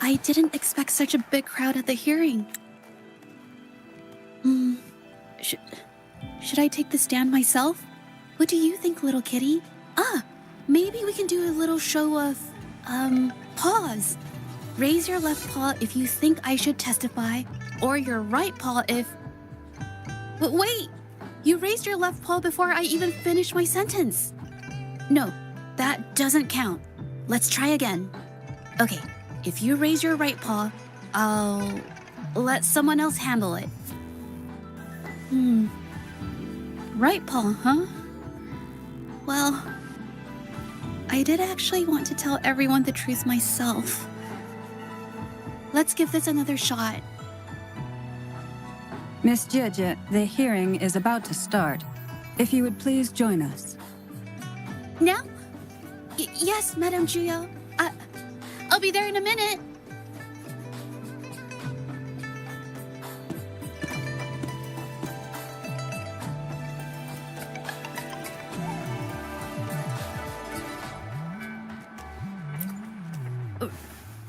I didn't expect such a big crowd at the hearing. Should I take the stand myself? What do you think, little kitty? Maybe we can do a little show of, paws. Raise your left paw if you think I should testify, or your right paw if... Wait! You raised your left paw before I even finished my sentence. No, that doesn't count. Let's try again. Okay, if you raise your right paw, I'll let someone else handle it. Right paw, huh? Well, I did actually want to tell everyone the truth myself. Let's give this another shot. Miss Zhezhi, the hearing is about to start. If you would please join us. Now? Yes, Madame Juya. I'll be there in a minute.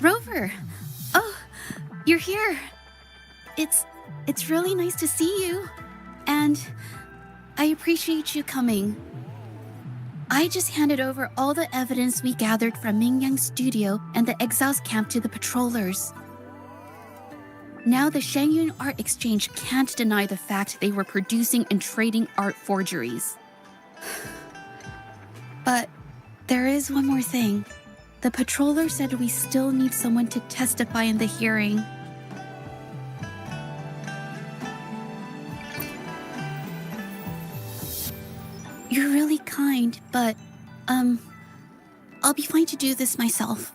Rover! Oh, you're here. It's really nice to see you. And I appreciate you coming. I just handed over all the evidence we gathered from Mingyang's studio and the exiles camp to the patrollers. Now the Shangyun Art Exchange can't deny the fact they were producing and trading art forgeries. But there is one more thing. The patroller said we still need someone to testify in the hearing. You're really kind, but, I'll be fine to do this myself.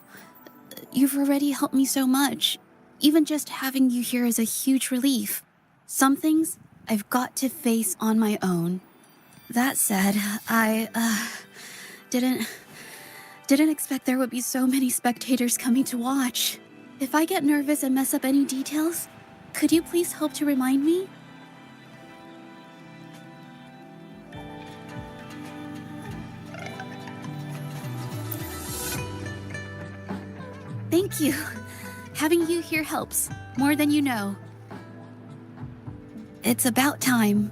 You've already helped me so much. Even just having you here is a huge relief. Some things I've got to face on my own. That said, I, didn't expect there would be so many spectators coming to watch. If I get nervous and mess up any details, could you please help to remind me? Thank you. Having you here helps, more than you know. It's about time.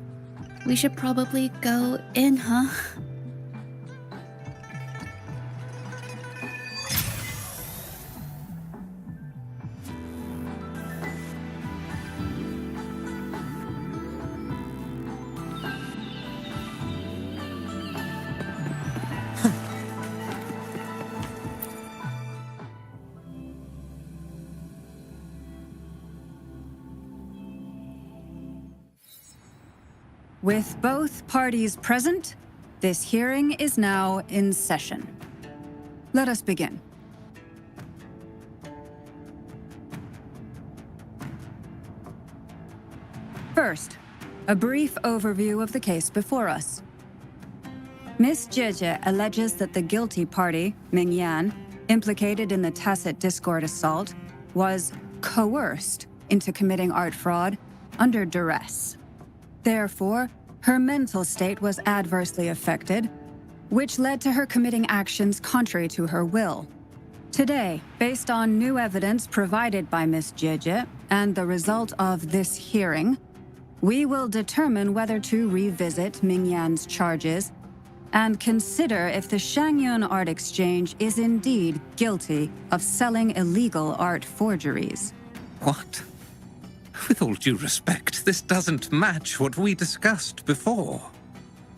We should probably go in, huh? With both parties present, this hearing is now in session. Let us begin. First, a brief overview of the case before us. Miss Zhezhi alleges that the guilty party, Mingyan, implicated in the tacit discord assault, was coerced into committing art fraud under duress. Therefore, her mental state was adversely affected, which led to her committing actions contrary to her will. Today, based on new evidence provided by Miss Zhezhi and the result of this hearing, we will determine whether to revisit Mingyan's charges and consider if the Shangyun Art Exchange is indeed guilty of selling illegal art forgeries. What? With all due respect, this doesn't match what we discussed before.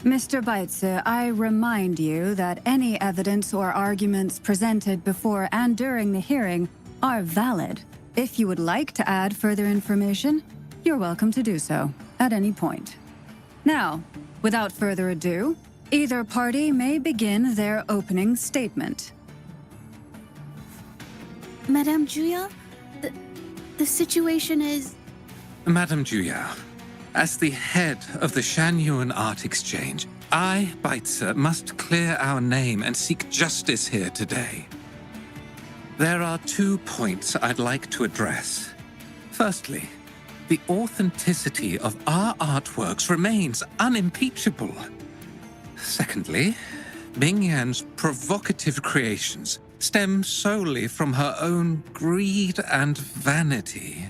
Mr. Baitsu, I remind you that any evidence or arguments presented before and during the hearing are valid. If you would like to add further information, you're welcome to do so at any point. Now, without further ado, either party may begin their opening statement. Madame Juya, the situation is... Madame Juya, as the head of the Shangyun Art Exchange, I, Baitsu, must clear our name and seek justice here today. There are 2 points I'd like to address. Firstly, the authenticity of our artworks remains unimpeachable. Secondly, Mingyan's provocative creations stem solely from her own greed and vanity.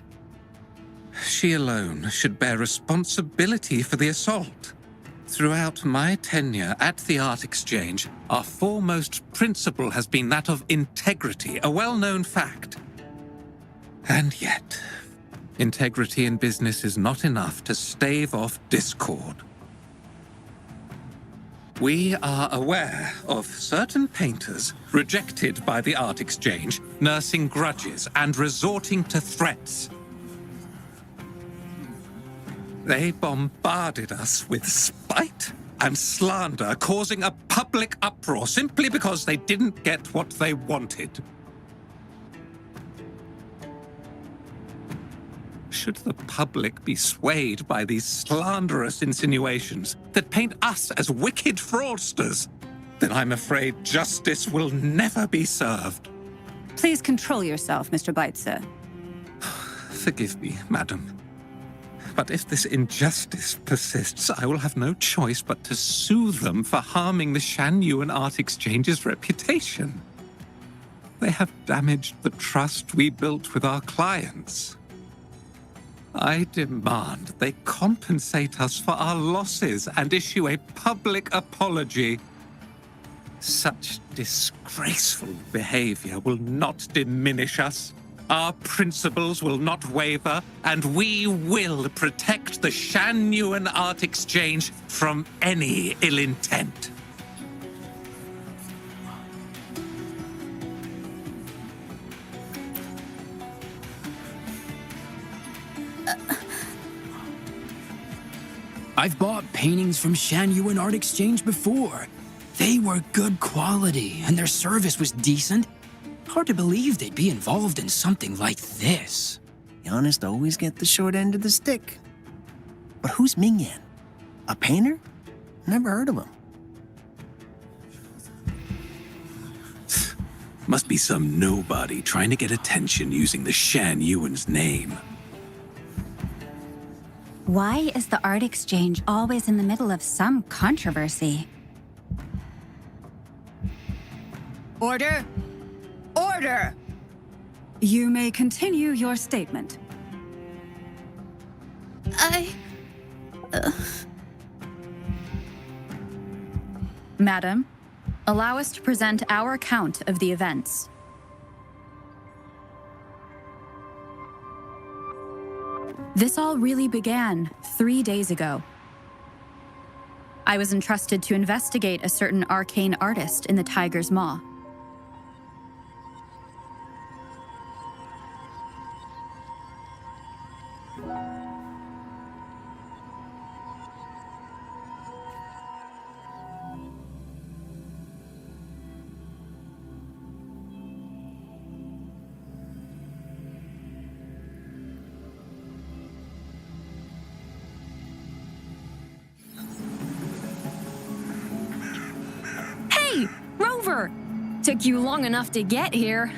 She alone should bear responsibility for the assault. Throughout my tenure at the Art Exchange, our foremost principle has been that of integrity, a well-known fact. And yet, integrity in business is not enough to stave off discord. We are aware of certain painters rejected by the Art Exchange, nursing grudges and resorting to threats. They bombarded us with spite and slander, causing a public uproar simply because they didn't get what they wanted. Should the public be swayed by these slanderous insinuations that paint us as wicked fraudsters, then I'm afraid justice will never be served. Please control yourself, Mr. Baitse. Forgive me, madam. But if this injustice persists, I will have no choice but to sue them for harming the Shanyuan Art Exchange's reputation. They have damaged the trust we built with our clients. I demand they compensate us for our losses and issue a public apology. Such disgraceful behavior will not diminish us. Our principles will not waver, and we will protect the Shanyuan Art Exchange from any ill intent. I've bought paintings from Shanyuan Art Exchange before. They were good quality, and their service was decent. Hard to believe they'd be involved in something like this. The honest always get the short end of the stick. But who's Mingyan? A painter? Never heard of him. Must be some nobody trying to get attention using the Shanyuan's name. Why is the Art Exchange always in the middle of some controversy? Order! Order! You may continue your statement. Madam, allow us to present our account of the events. This all really began 3 days ago. I was entrusted to investigate a certain arcane artist in the Tiger's Maw. Rover! Took you long enough to get here.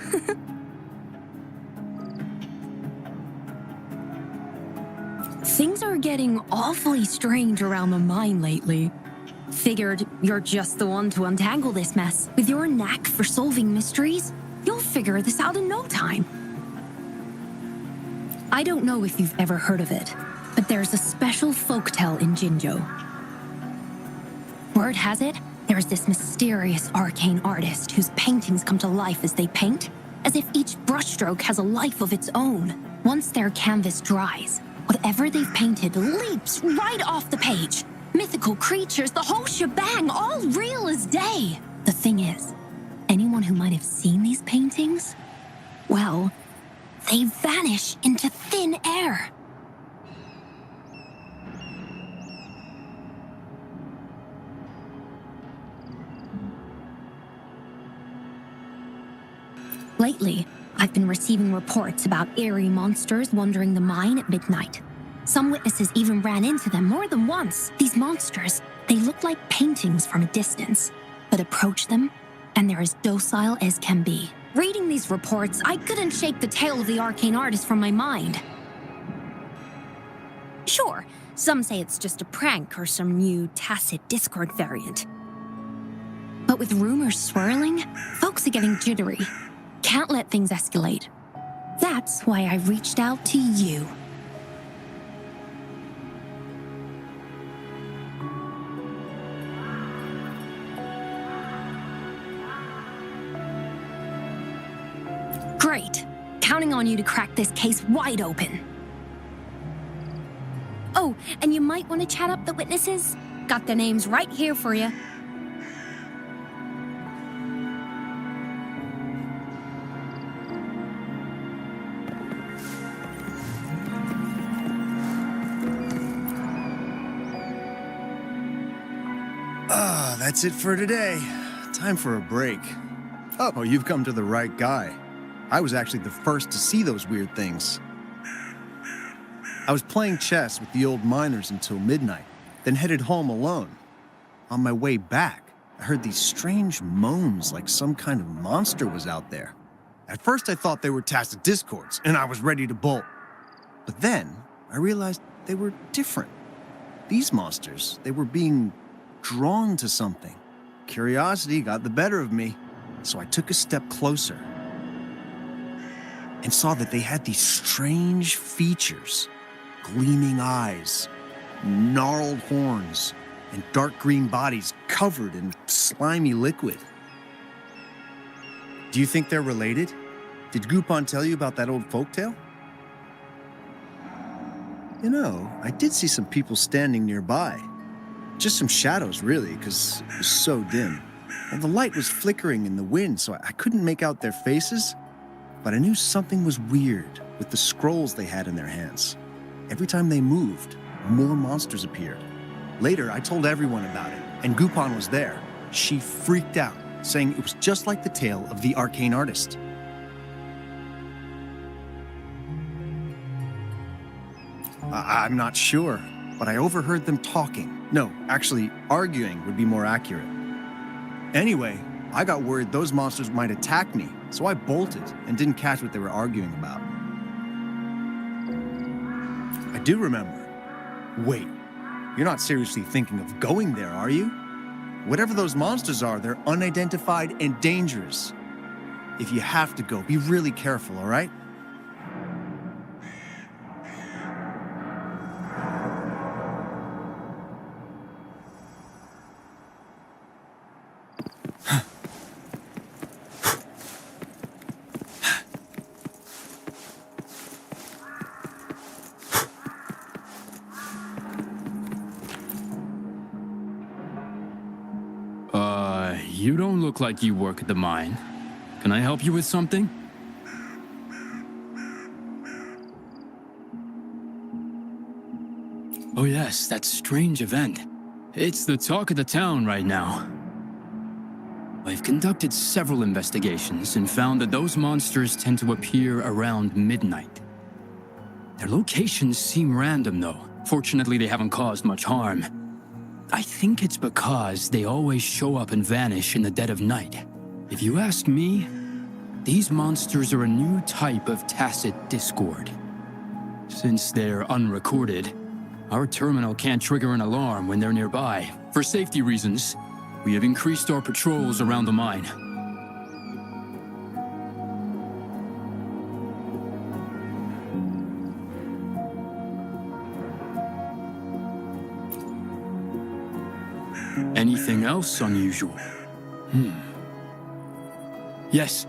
Things are getting awfully strange around the mine lately. Figured you're just the one to untangle this mess. With your knack for solving mysteries, you'll figure this out in no time. I don't know if you've ever heard of it, but there's a special folktale in Jinzhou. Word has it, there's this mysterious arcane artist whose paintings come to life as they paint, as if each brushstroke has a life of its own. Once their canvas dries, whatever they've painted leaps right off the page. Mythical creatures, the whole shebang, all real as day. The thing is, anyone who might have seen these paintings, well, they vanish into thin air. Lately, I've been receiving reports about eerie monsters wandering the mine at midnight. Some witnesses even ran into them more than once. These monsters, they look like paintings from a distance, but approach them, and they're as docile as can be. Reading these reports, I couldn't shake the tale of the arcane artist from my mind. Sure, some say it's just a prank or some new tacit Discord variant. But But with rumors swirling, folks are getting jittery. Can't let things escalate. That's why I reached out to you. Great. Counting on you to crack this case wide open. Oh, and you might want to chat up the witnesses. Got their names right here for you. That's it for today. Time for a break. Oh, you've come to the right guy. I was actually the first to see those weird things. I was playing chess with the old miners until midnight, then headed home alone. On my way back, I heard these strange moans like some kind of monster was out there. At first I thought they were tacit discords, and I was ready to bolt. But then I realized they were different. These monsters, they were being drawn to something. Curiosity got the better of me, so I took a step closer and saw that they had these strange features. Gleaming eyes, gnarled horns, and dark green bodies covered in slimy liquid. Do you think they're related? Did Gupon tell you about that old folktale? You know, I did see some people standing nearby. Just some shadows, really, because it was so dim. And the light was flickering in the wind, so I couldn't make out their faces. But I knew something was weird with the scrolls they had in their hands. Every time they moved, more monsters appeared. Later, I told everyone about it, and Gupon was there. She freaked out, saying it was just like the tale of the arcane artist. I'm not sure, but I overheard them talking. No, actually, arguing would be more accurate. Anyway, I got worried those monsters might attack me, so I bolted and didn't catch what they were arguing about. I do remember. Wait, you're not seriously thinking of going there, are you? Whatever those monsters are, they're unidentified and dangerous. If you have to go, be really careful, all right? You don't look like you work at the mine. Can I help you with something? Oh yes, that strange event. It's the talk of the town right now. I've conducted several investigations and found that those monsters tend to appear around midnight. Their locations seem random though. Fortunately, they haven't caused much harm. I think it's because they always show up and vanish in the dead of night. If you ask me, these monsters are a new type of tacit discord. Since they're unrecorded, our terminal can't trigger an alarm when they're nearby. For safety reasons, we have increased our patrols around the mine. Anything else unusual? Yes,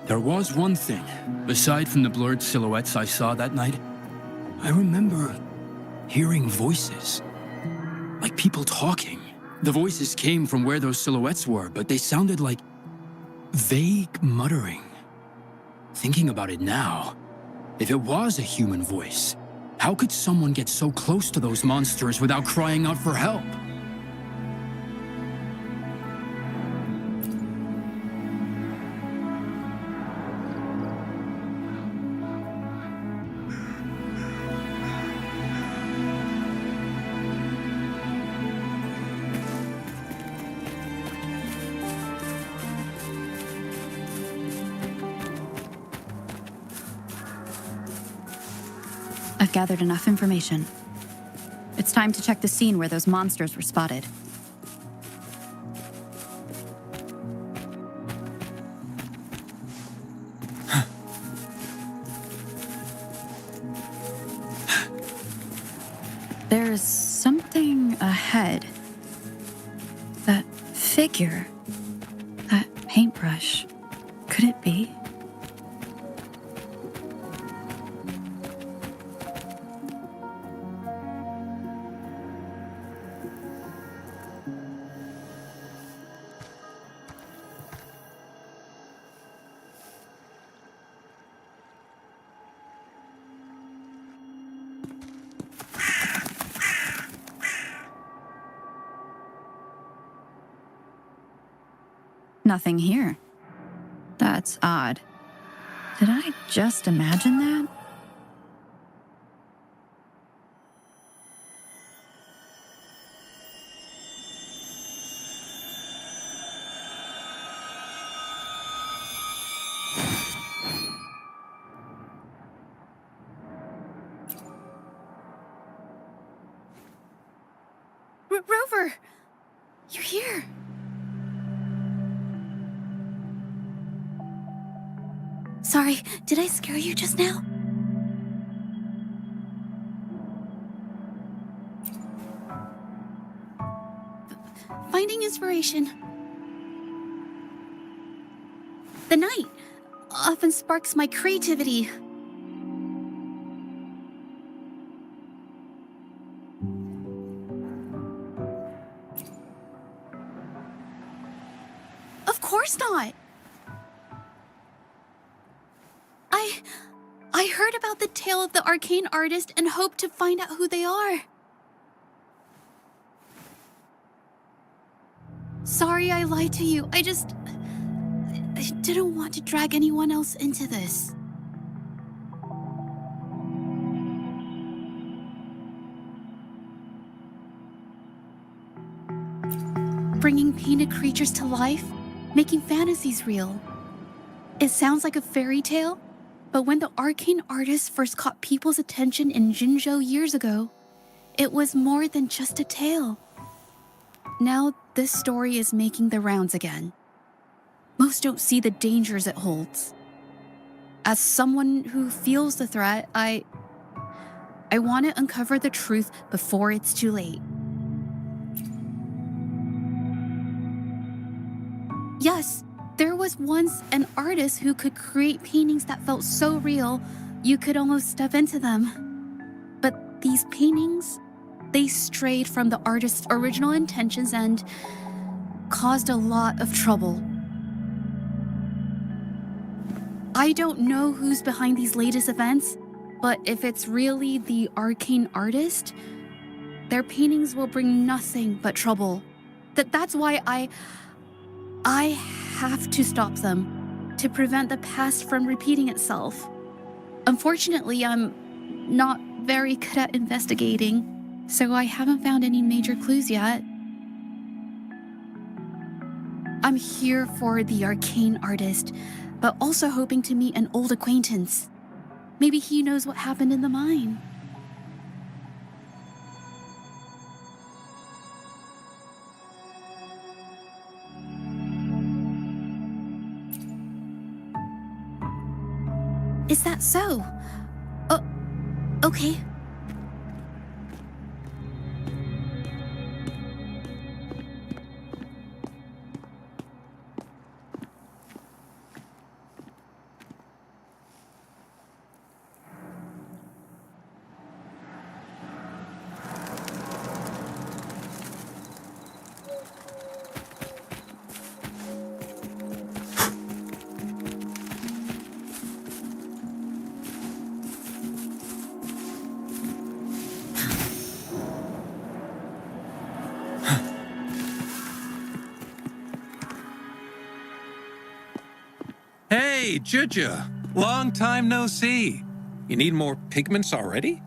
there was one thing. Aside from the blurred silhouettes I saw that night, I remember hearing voices. Like people talking. The voices came from where those silhouettes were, but they sounded like vague muttering. Thinking about it now, if it was a human voice, how could someone get so close to those monsters without crying out for help? I've gathered enough information. It's time to check the scene where those monsters were spotted. There's something ahead. That figure. That paintbrush. Could it be? Nothing here. That's odd. Did I just imagine that? Rover! You're here! Sorry, did I scare you just now? Finding inspiration. The night often sparks my creativity. Of course not. I heard about the tale of the arcane artist and hoped to find out who they are. Sorry I lied to you. I didn't want to drag anyone else into this. Bringing painted creatures to life, making fantasies real. It sounds like a fairy tale, but when the arcane artist first caught people's attention in Jinzhou years ago, it was more than just a tale. Now this story is making the rounds again. Most don't see the dangers it holds. As someone who feels the threat, I want to uncover the truth before it's too late. Yes, there was once an artist who could create paintings that felt so real, you could almost step into them. But these paintings, they strayed from the artist's original intentions and caused a lot of trouble. I don't know who's behind these latest events, but if it's really the arcane artist, their paintings will bring nothing but trouble. That's why I have to stop them, to prevent the past from repeating itself. Unfortunately, I'm not very good at investigating, so I haven't found any major clues yet. I'm here for the arcane artist, but also hoping to meet an old acquaintance. Maybe he knows what happened in the mine. Is that so? Okay. Hey, Zhezhi! Long time no see. You need more pigments already?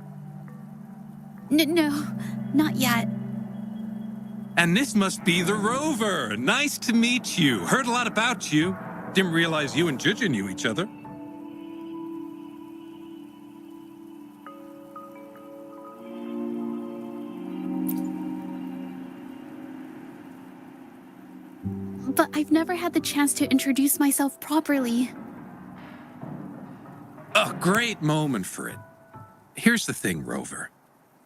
No, not yet. And this must be the Rover. Nice to meet you. Heard a lot about you. Didn't realize you and Zhezhi knew each other. But I've never had the chance to introduce myself properly. A great moment for it. Here's the thing, Rover.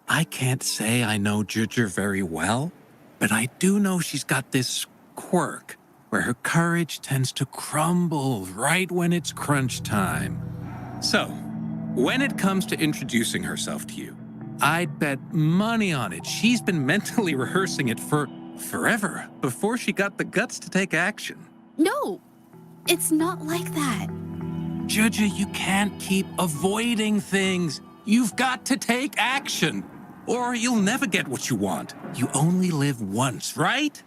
I can't say I know Zhezhi very well, but I do know she's got this quirk where her courage tends to crumble right when it's crunch time. So, when it comes to introducing herself to you, I'd bet money on it she's been mentally rehearsing it for forever before she got the guts to take action. No, it's not like that. Zhezhi, you can't keep avoiding things. You've got to take action, or you'll never get what you want. You only live once, right?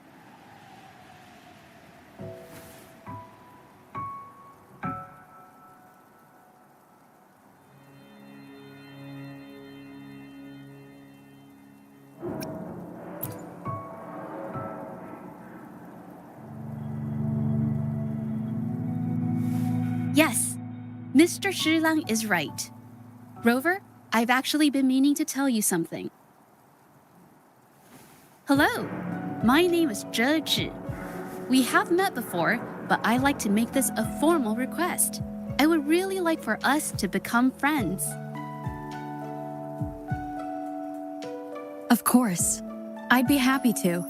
Yes, Mr. Shilang is right. Rover, I've actually been meaning to tell you something. Hello, my name is Zhezhi. We have met before, but I'd like to make this a formal request. I would really like for us to become friends. Of course. I'd be happy to.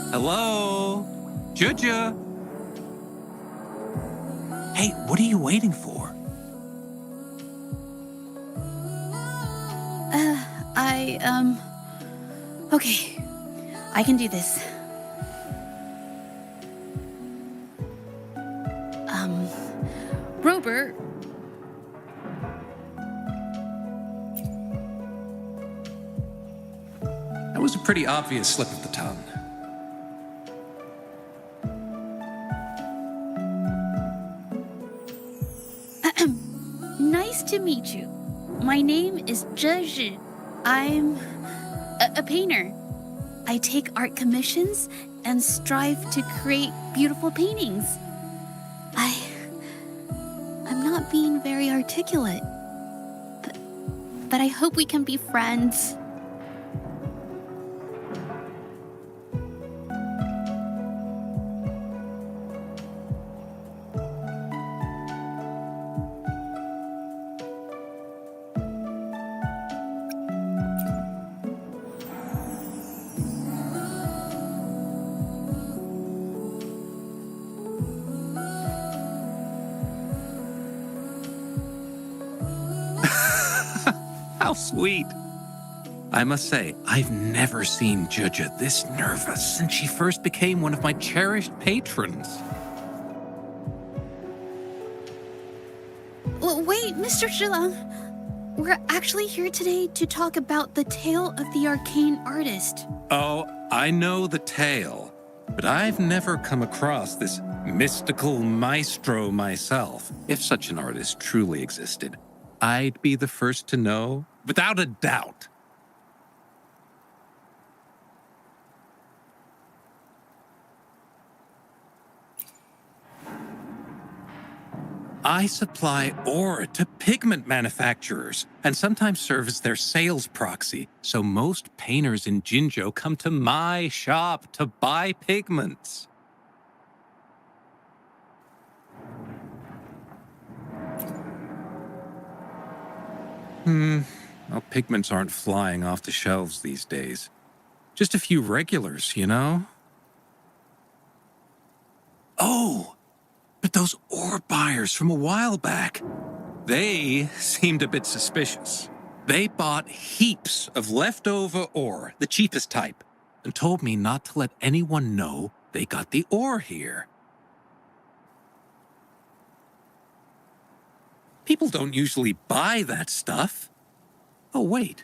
Hello? Zhezhi? Hey, what are you waiting for? Okay, I can do this. Rover. That was a pretty obvious slip of the tongue. Nice to meet you. My name is Zhezhi. I'm a painter. I take art commissions and strive to create beautiful paintings. I'm not being very articulate, but I hope we can be friends. How sweet. I must say, I've never seen Zhezhi this nervous since she first became one of my cherished patrons. Well, wait, Mr. Shilang. We're actually here today to talk about the tale of the arcane artist. Oh, I know the tale, but I've never come across this mystical maestro myself. If such an artist truly existed, I'd be the first to know, without a doubt. I supply ore to pigment manufacturers and sometimes serve as their sales proxy, so most painters in Jinzhou come to my shop to buy pigments. Well, pigments aren't flying off the shelves these days. Just a few regulars, you know? Oh! But those ore buyers from a while back, they seemed a bit suspicious. They bought heaps of leftover ore, the cheapest type, and told me not to let anyone know they got the ore here. People don't usually buy that stuff. Oh, wait.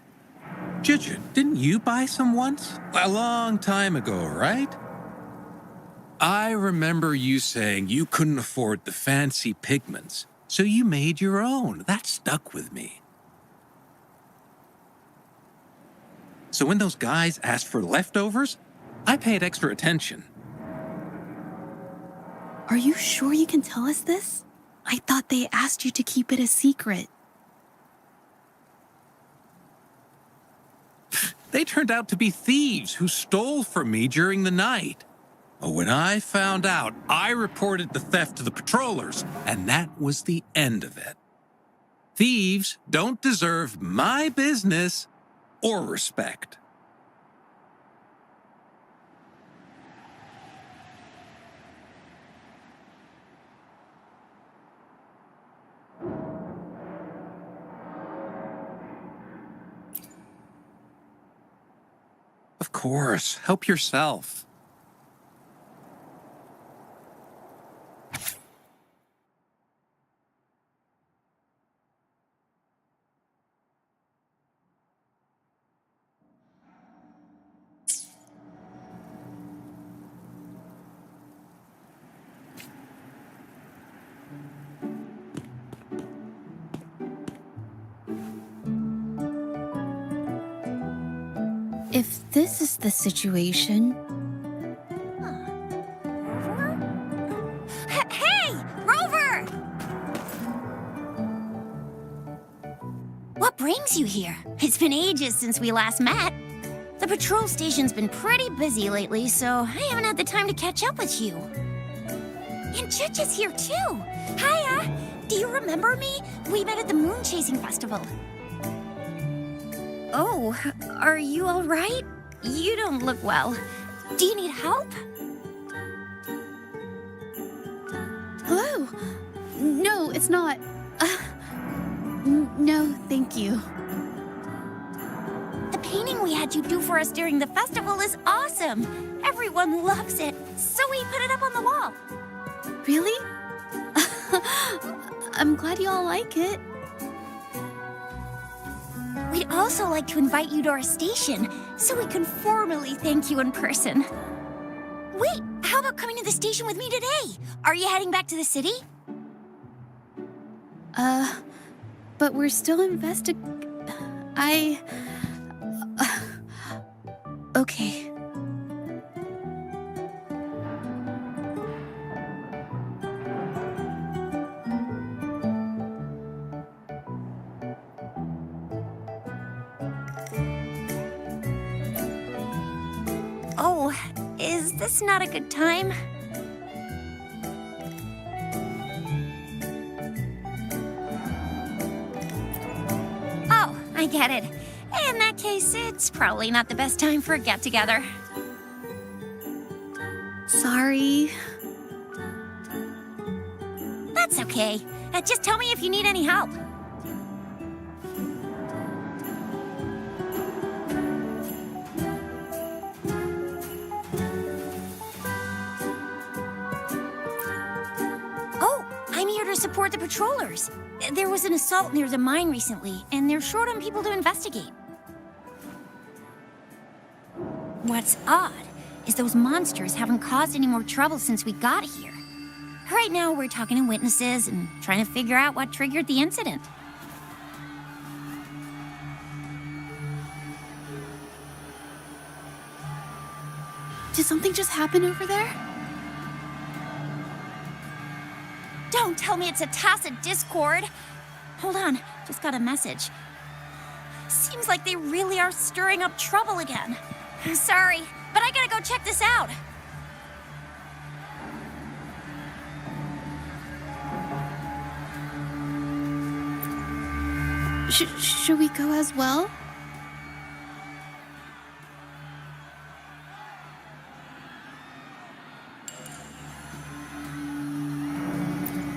Zhezhi, didn't you buy some once? A long time ago, right? I remember you saying you couldn't afford the fancy pigments, so you made your own. That stuck with me. So when those guys asked for leftovers, I paid extra attention. Are you sure you can tell us this? I thought they asked you to keep it a secret. They turned out to be thieves who stole from me during the night. When I found out, I reported the theft to the patrollers, and that was the end of it. Thieves don't deserve my business or respect. Of course, help yourself. If this is the situation... Hey, Rover! What brings you here? It's been ages since we last met. The patrol station's been pretty busy lately, so I haven't had the time to catch up with you. And Zhezhi's here too. Hiya! Do you remember me? We met at the moon chasing festival. Oh, are you all right? You don't look well. Do you need help? Hello? No, it's not. No, thank you. The painting we had you do for us during the festival is awesome. Everyone loves it, so we put it up on the wall. Really? I'm glad you all like it. We'd also like to invite you to our station, so we can formally thank you in person. Wait, how about coming to the station with me today? Are you heading back to the city? But we're still okay. Oh, is this not a good time? Oh, I get it. In that case, it's probably not the best time for a get-together. Sorry. That's okay. Just tell me if you need any help. Oh, I'm here to support the patrollers. There was an assault near the mine recently, and they're short on people to investigate. What's odd is those monsters haven't caused any more trouble since we got here. Right now, we're talking to witnesses and trying to figure out what triggered the incident. Did something just happen over there? Don't tell me it's a tacit discord. Hold on, just got a message. Seems like they really are stirring up trouble again. Sorry, but I gotta go check this out. Should we go as well?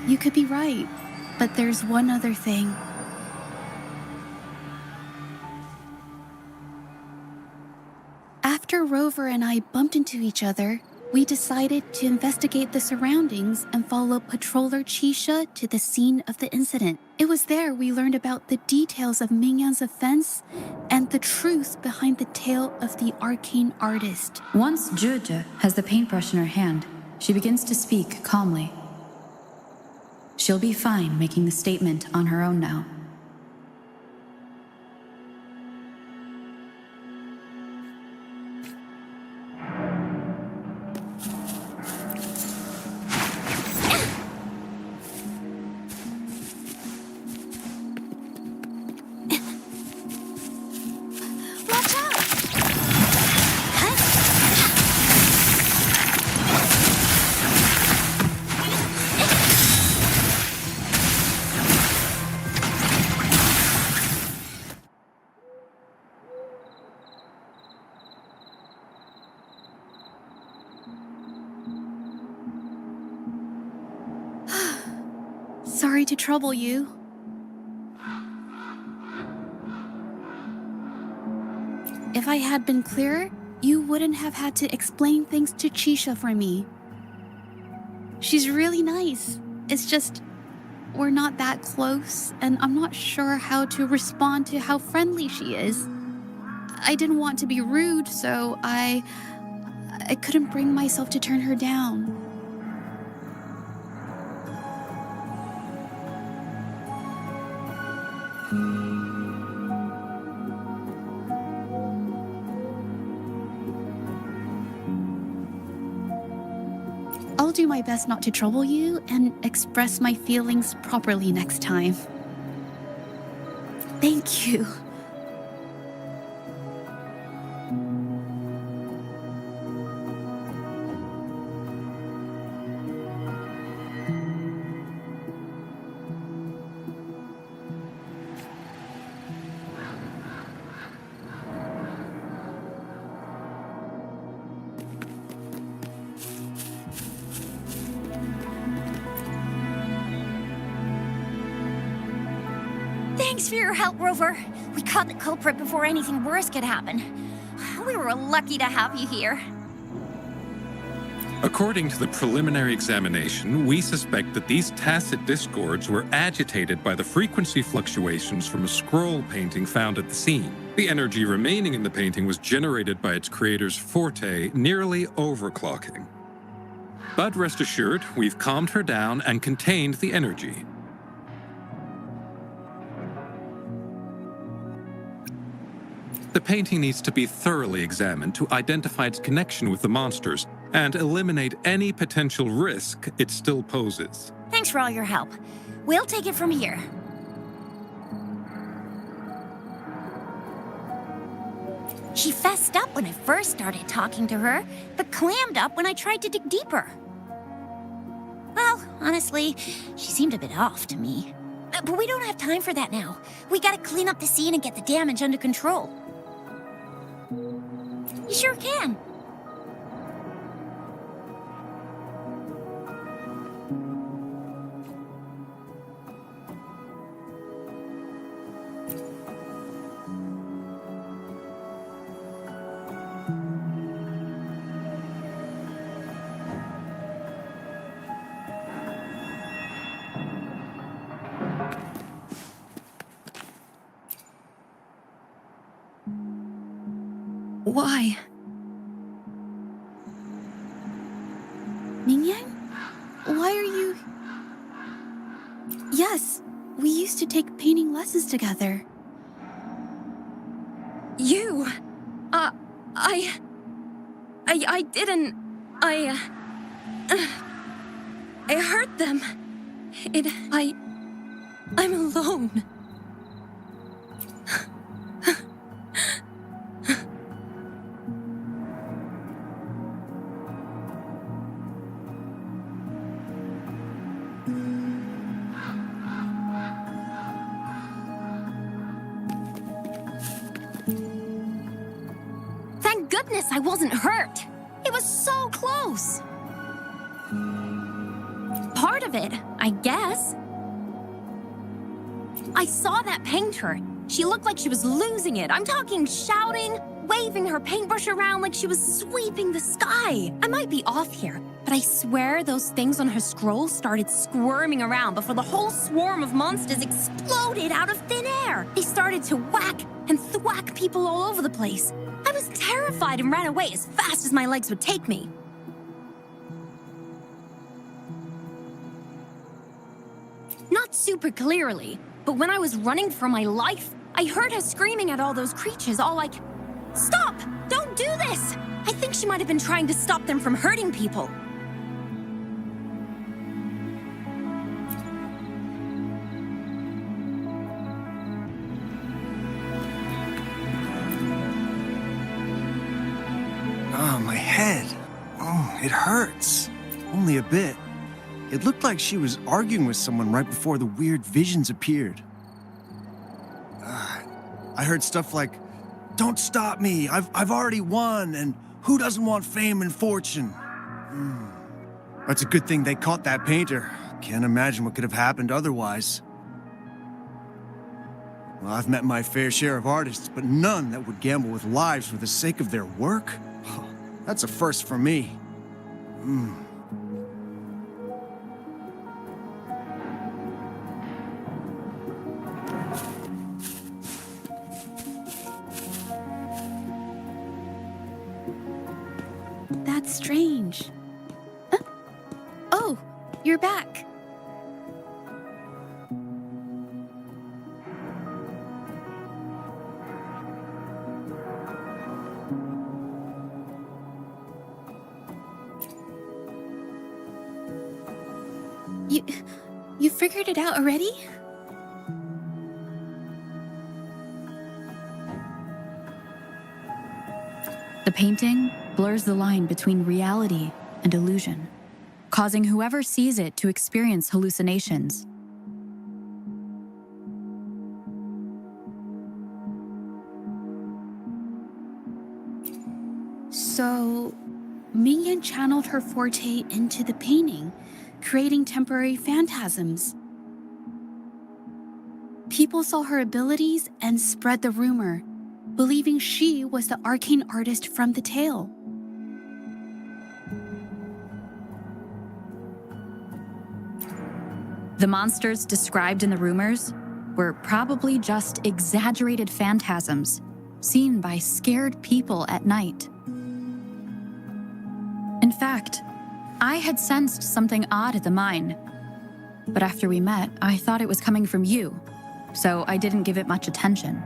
You could be right, but there's one other thing. After Rover and I bumped into each other, we decided to investigate the surroundings and follow Patroller Chisha to the scene of the incident. It was there we learned about the details of Mingyan's offense and the truth behind the tale of the arcane artist. Once Zhezhi has the paintbrush in her hand, she begins to speak calmly. She'll be fine making the statement on her own now. Watch out! Sorry to trouble you. If I had been clearer, you wouldn't have had to explain things to Chisha for me. She's really nice. It's just, we're not that close, and I'm not sure how to respond to how friendly she is. I didn't want to be rude, so I couldn't bring myself to turn her down. I'll do my best not to trouble you and express my feelings properly next time. Thank you. Thanks for your help, Rover. We caught the culprit before anything worse could happen. We were lucky to have you here. According to the preliminary examination, we suspect that these tacit discords were agitated by the frequency fluctuations from a scroll painting found at the scene. The energy remaining in the painting was generated by its creator's forte, nearly overclocking. But rest assured, we've calmed her down and contained the energy. The painting needs to be thoroughly examined to identify its connection with the monsters and eliminate any potential risk it still poses. Thanks for all your help. We'll take it from here. She fessed up when I first started talking to her, but clammed up when I tried to dig deeper. Well, honestly, she seemed a bit off to me. But we don't have time for that now. We gotta clean up the scene and get the damage under control. You sure can. Why? Mingyang? Why are you... Yes, we used to take painting lessons together. You? I didn't... I hurt them. I'm alone. Thank goodness I wasn't hurt. It was so close. Part of it, I guess. I saw that painter. She looked like she was losing it. I'm talking shouting, waving her paintbrush around like she was sweeping the sky. I might be off here, but I swear those things on her scroll started squirming around before the whole swarm of monsters exploded out of thin air. They started to whack and thwack people all over the place. I was terrified and ran away as fast as my legs would take me. Not super clearly, but when I was running for my life, I heard her screaming at all those creatures, all like, "Stop! Don't do this!" I think she might have been trying to stop them from hurting people. Oh, my head. Oh, it hurts. Only a bit. It looked like she was arguing with someone right before the weird visions appeared. I heard stuff like, "Don't stop me, I've already won, and who doesn't want fame and fortune?" It's a good thing they caught that painter. Can't imagine what could have happened otherwise. Well, I've met my fair share of artists, but none that would gamble with lives for the sake of their work? That's a first for me. That's strange. Huh? Oh, you're back. You figured it out already? The painting blurs the line between reality and illusion, causing whoever sees it to experience hallucinations. So, Mingyan channeled her forte into the painting, creating temporary phantasms. People saw her abilities and spread the rumor, believing she was the arcane artist from the tale. The monsters described in the rumors were probably just exaggerated phantasms seen by scared people at night. In fact, I had sensed something odd at the mine, but after we met, I thought it was coming from you, so I didn't give it much attention.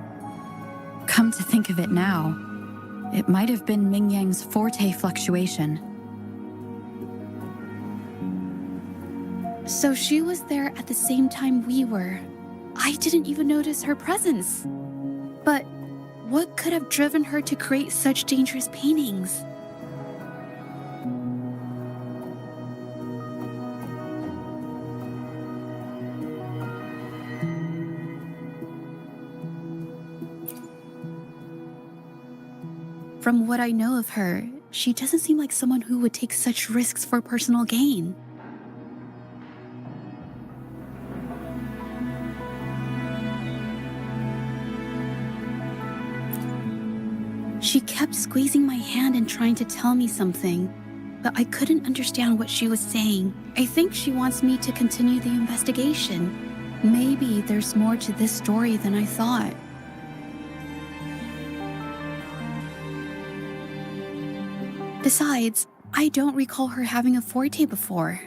Come to think of it now, it might have been Mingyang's forte fluctuation. So she was there at the same time we were. I didn't even notice her presence. But what could have driven her to create such dangerous paintings? From what I know of her, she doesn't seem like someone who would take such risks for personal gain. She kept squeezing my hand and trying to tell me something, but I couldn't understand what she was saying. I think she wants me to continue the investigation. Maybe there's more to this story than I thought. Besides, I don't recall her having a forte before.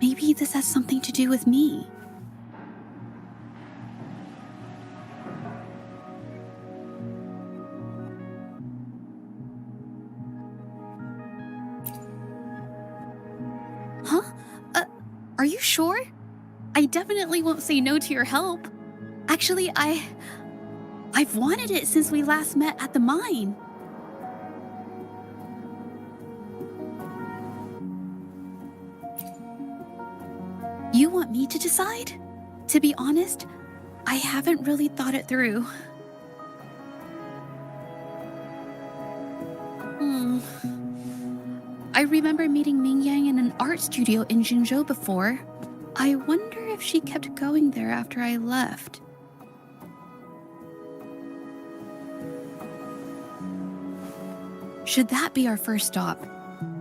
Maybe this has something to do with me. Huh? Are you sure? I definitely won't say no to your help. Actually, I've wanted it since we last met at the mine. You want me to decide? To be honest, I haven't really thought it through. I remember meeting Mingyang in an art studio in Jinzhou before. I wonder if she kept going there after I left. Should that be our first stop?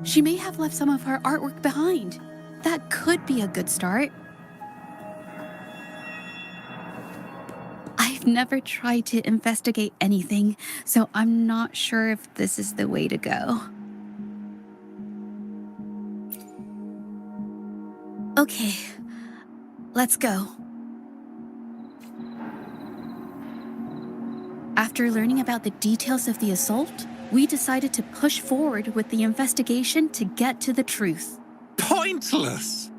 She may have left some of her artwork behind. That could be a good start. I've never tried to investigate anything, so I'm not sure if this is the way to go. Okay, let's go. After learning about the details of the assault, we decided to push forward with the investigation to get to the truth. Pointless!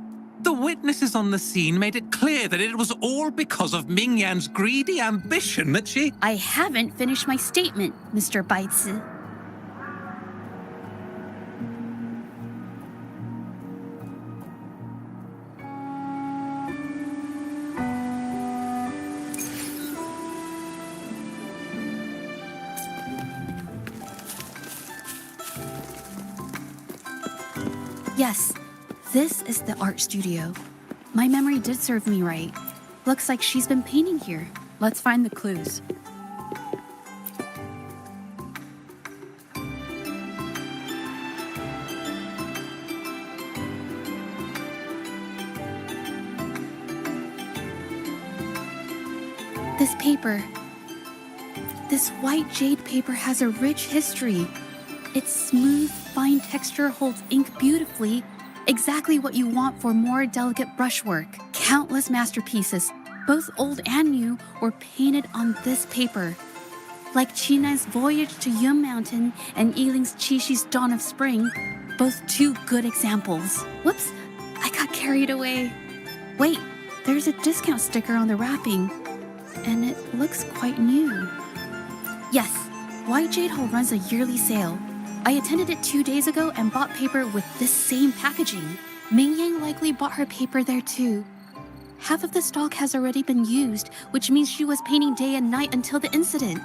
The witnesses on the scene made it clear that it was all because of Mingyan's greedy ambition that she... I haven't finished my statement, Mr. Baizi. Yes, this is the art studio. My memory did serve me right. Looks like she's been painting here. Let's find the clues. This paper. This white jade paper has a rich history. Its smooth, fine texture holds ink beautifully, exactly what you want for more delicate brushwork. Countless masterpieces, both old and new, were painted on this paper. Like China's Voyage to Yum Mountain and Yiling's Qixu's Dawn of Spring, both two good examples. Whoops, I got carried away. Wait, there's a discount sticker on the wrapping, and it looks quite new. Yes, White Jade Hall runs a yearly sale. I attended it 2 days ago and bought paper with this same packaging. Ming Yang likely bought her paper there too. Half of the stock has already been used, which means she was painting day and night until the incident.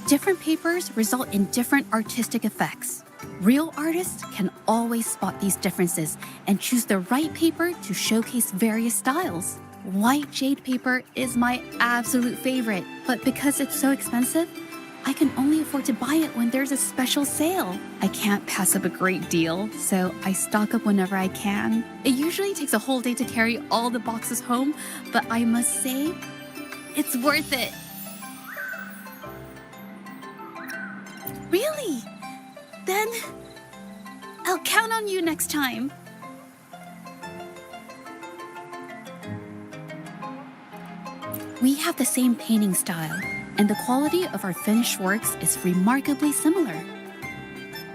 Different papers result in different artistic effects. Real artists can always spot these differences and choose the right paper to showcase various styles. White jade paper is my absolute favorite, but because it's so expensive, I can only afford to buy it when there's a special sale. I can't pass up a great deal, so I stock up whenever I can. It usually takes a whole day to carry all the boxes home, but I must say, it's worth it. Really? Then I'll count on you next time. We have the same painting style, and the quality of our finished works is remarkably similar.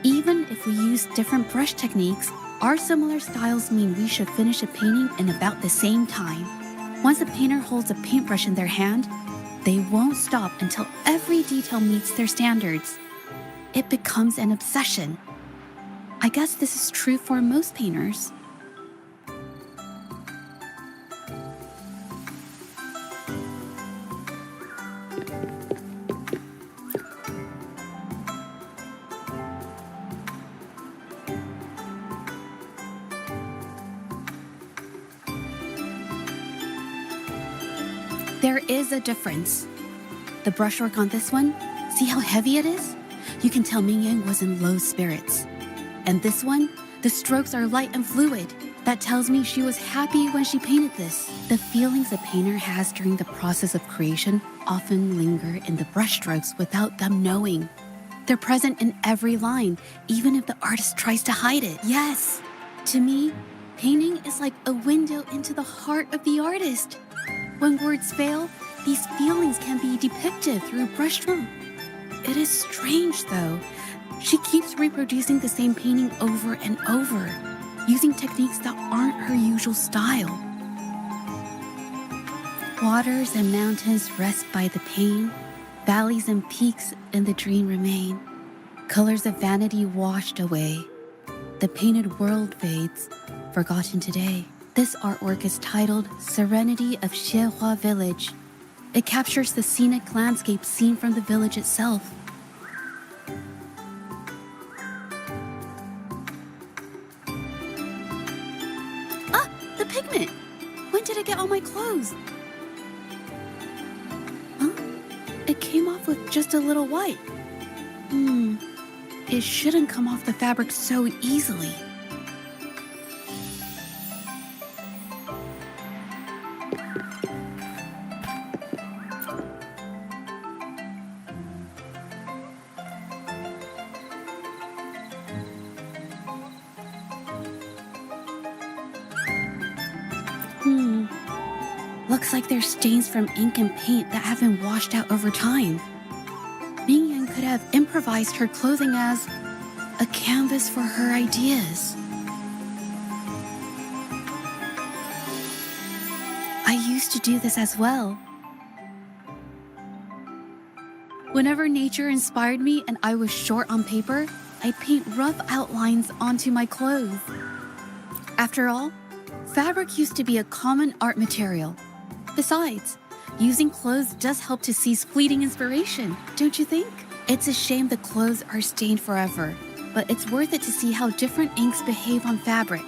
Even if we use different brush techniques, our similar styles mean we should finish a painting in about the same time. Once a painter holds a paintbrush in their hand, they won't stop until every detail meets their standards. It becomes an obsession. I guess this is true for most painters. There is a difference. The brushwork on this one, see how heavy it is? You can tell Ming Yang was in low spirits. And this one, the strokes are light and fluid. That tells me she was happy when she painted this. The feelings a painter has during the process of creation often linger in the brushstrokes without them knowing. They're present in every line, even if the artist tries to hide it. Yes, to me, painting is like a window into the heart of the artist. When words fail, these feelings can be depicted through brushstroke. It is strange, though. She keeps reproducing the same painting over and over, using techniques that aren't her usual style. Waters and mountains rest by the pain, valleys and peaks in the dream remain. Colors of vanity washed away. The painted world fades, forgotten today. This artwork is titled Serenity of Xiehua Village. It captures the scenic landscape seen from the village itself. Ah, the pigment! When did it get on my clothes? Huh? It came off with just a little white. It shouldn't come off the fabric so easily. Looks like there's stains from ink and paint that have been washed out over time. Ming Yang could have improvised her clothing as a canvas for her ideas. I used to do this as well. Whenever nature inspired me and I was short on paper, I'd paint rough outlines onto my clothes. After all, fabric used to be a common art material. Besides, using clothes does help to seize fleeting inspiration, don't you think? It's a shame the clothes are stained forever. but it's worth it to see how different inks behave on fabric.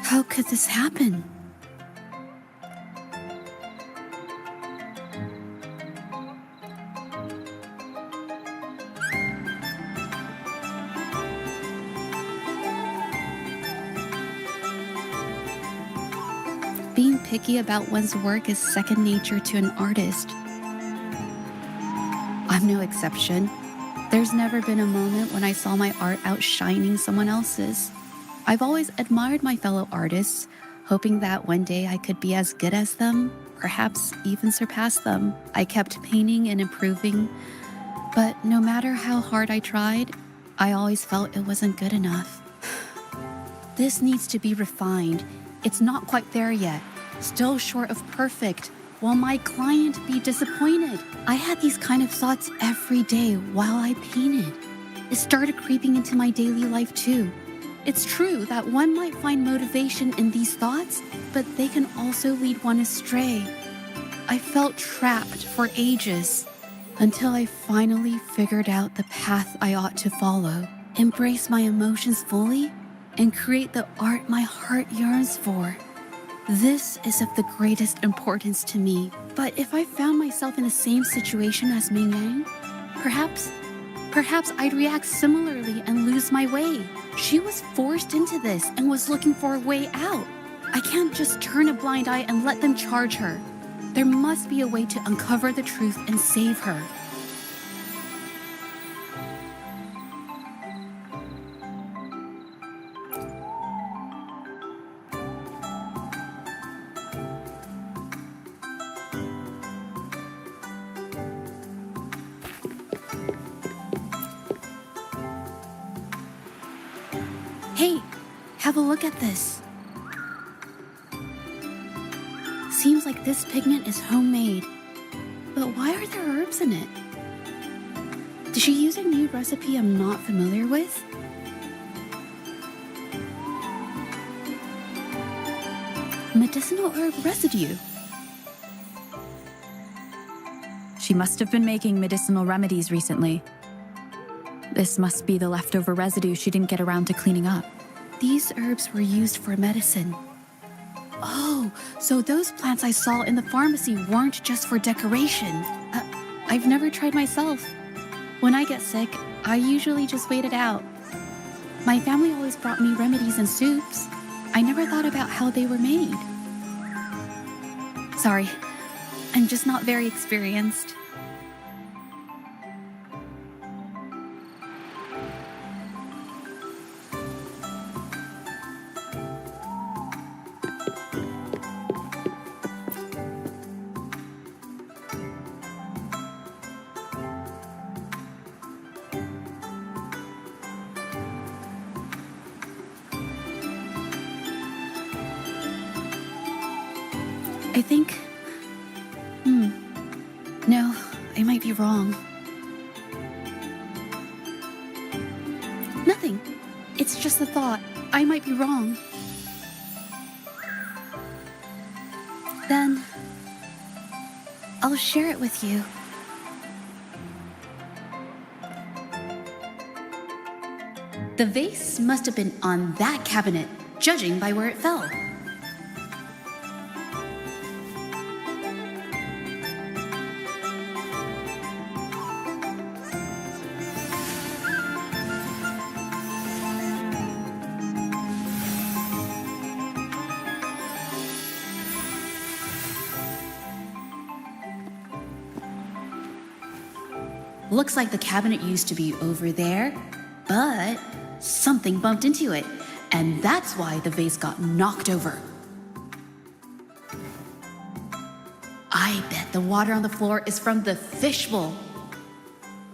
How could this happen? Being picky about one's work is second nature to an artist. I'm no exception. There's never been a moment when I saw my art outshining someone else's. I've always admired my fellow artists, hoping that one day I could be as good as them, perhaps even surpass them. I kept painting and improving, but no matter how hard I tried, I always felt it wasn't good enough. This needs to be refined. It's not quite there yet. Still short of perfect. Will my client be disappointed? I had these kind of thoughts every day while I painted. It started creeping into my daily life too. It's true that one might find motivation in these thoughts, but they can also lead one astray. I felt trapped for ages until I finally figured out the path I ought to follow, embrace my emotions fully, and create the art my heart yearns for. This is of the greatest importance to me. But if I found myself in the same situation as Ming Yang, perhaps I'd react similarly and lose my way. She was forced into this and was looking for a way out. I can't just turn a blind eye and let them charge her. There must be a way to uncover the truth and save her. Hey, have a look at this. Seems like this pigment is homemade. But why are there herbs in it? Did she use a new recipe I'm not familiar with? Medicinal herb residue. She must have been making medicinal remedies recently. This must be the leftover residue she didn't get around to cleaning up. These herbs were used for medicine. Oh, so those plants I saw in the pharmacy weren't just for decoration. I've never tried myself. When I get sick, I usually just wait it out. My family always brought me remedies and soups. I never thought about how they were made. Sorry, I'm just not very experienced. I think... No, I might be wrong. Nothing. It's just a thought. I might be wrong. Then... I'll share it with you. The vase must have been on that cabinet, judging by where it fell. Looks like the cabinet used to be over there, but something bumped into it, and that's why the vase got knocked over. I bet the water on the floor is from the fishbowl.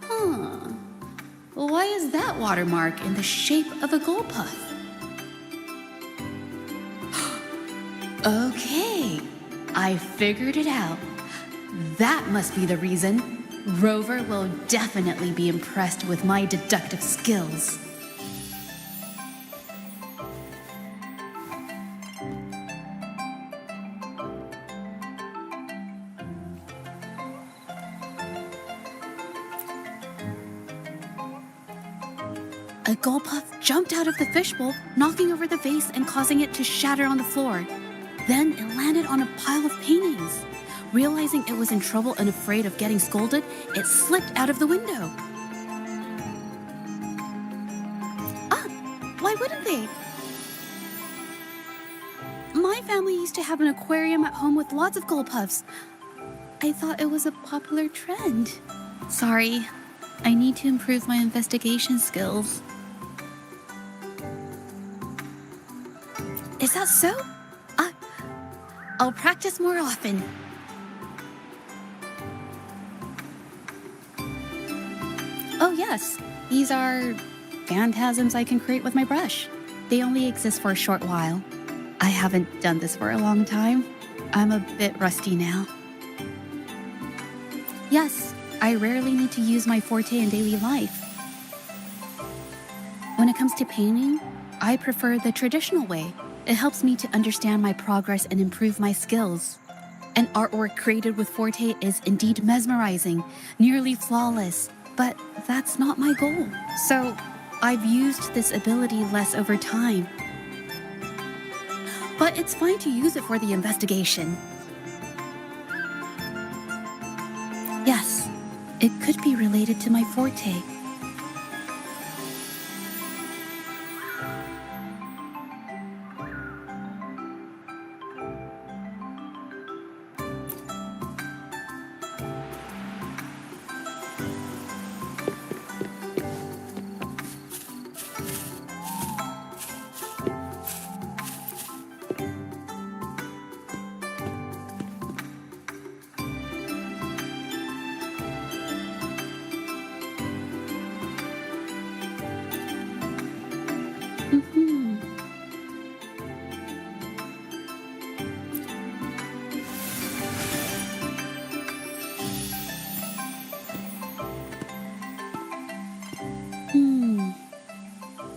Huh. Why is that watermark in the shape of a gold puff? Okay, I figured it out. That must be the reason. Rover will definitely be impressed with my deductive skills. A gold puff jumped out of the fishbowl, knocking over the vase and causing it to shatter on the floor. Then it landed on a pile of paintings. Realizing it was in trouble and afraid of getting scolded, it slipped out of the window. Why wouldn't they? My family used to have an aquarium at home with lots of gold puffs. I thought it was a popular trend. Sorry, I need to improve my investigation skills. Is that so? I'll practice more often. Oh yes, these are phantasms I can create with my brush. They only exist for a short while. I haven't done this for a long time. I'm a bit rusty now. Yes, I rarely need to use my forte in daily life. When it comes to painting, I prefer the traditional way. It helps me to understand my progress and improve my skills. An artwork created with Forte is indeed mesmerizing, nearly flawless, but that's not my goal. So I've used this ability less over time. But it's fine to use it for the investigation. Yes, it could be related to my Forte.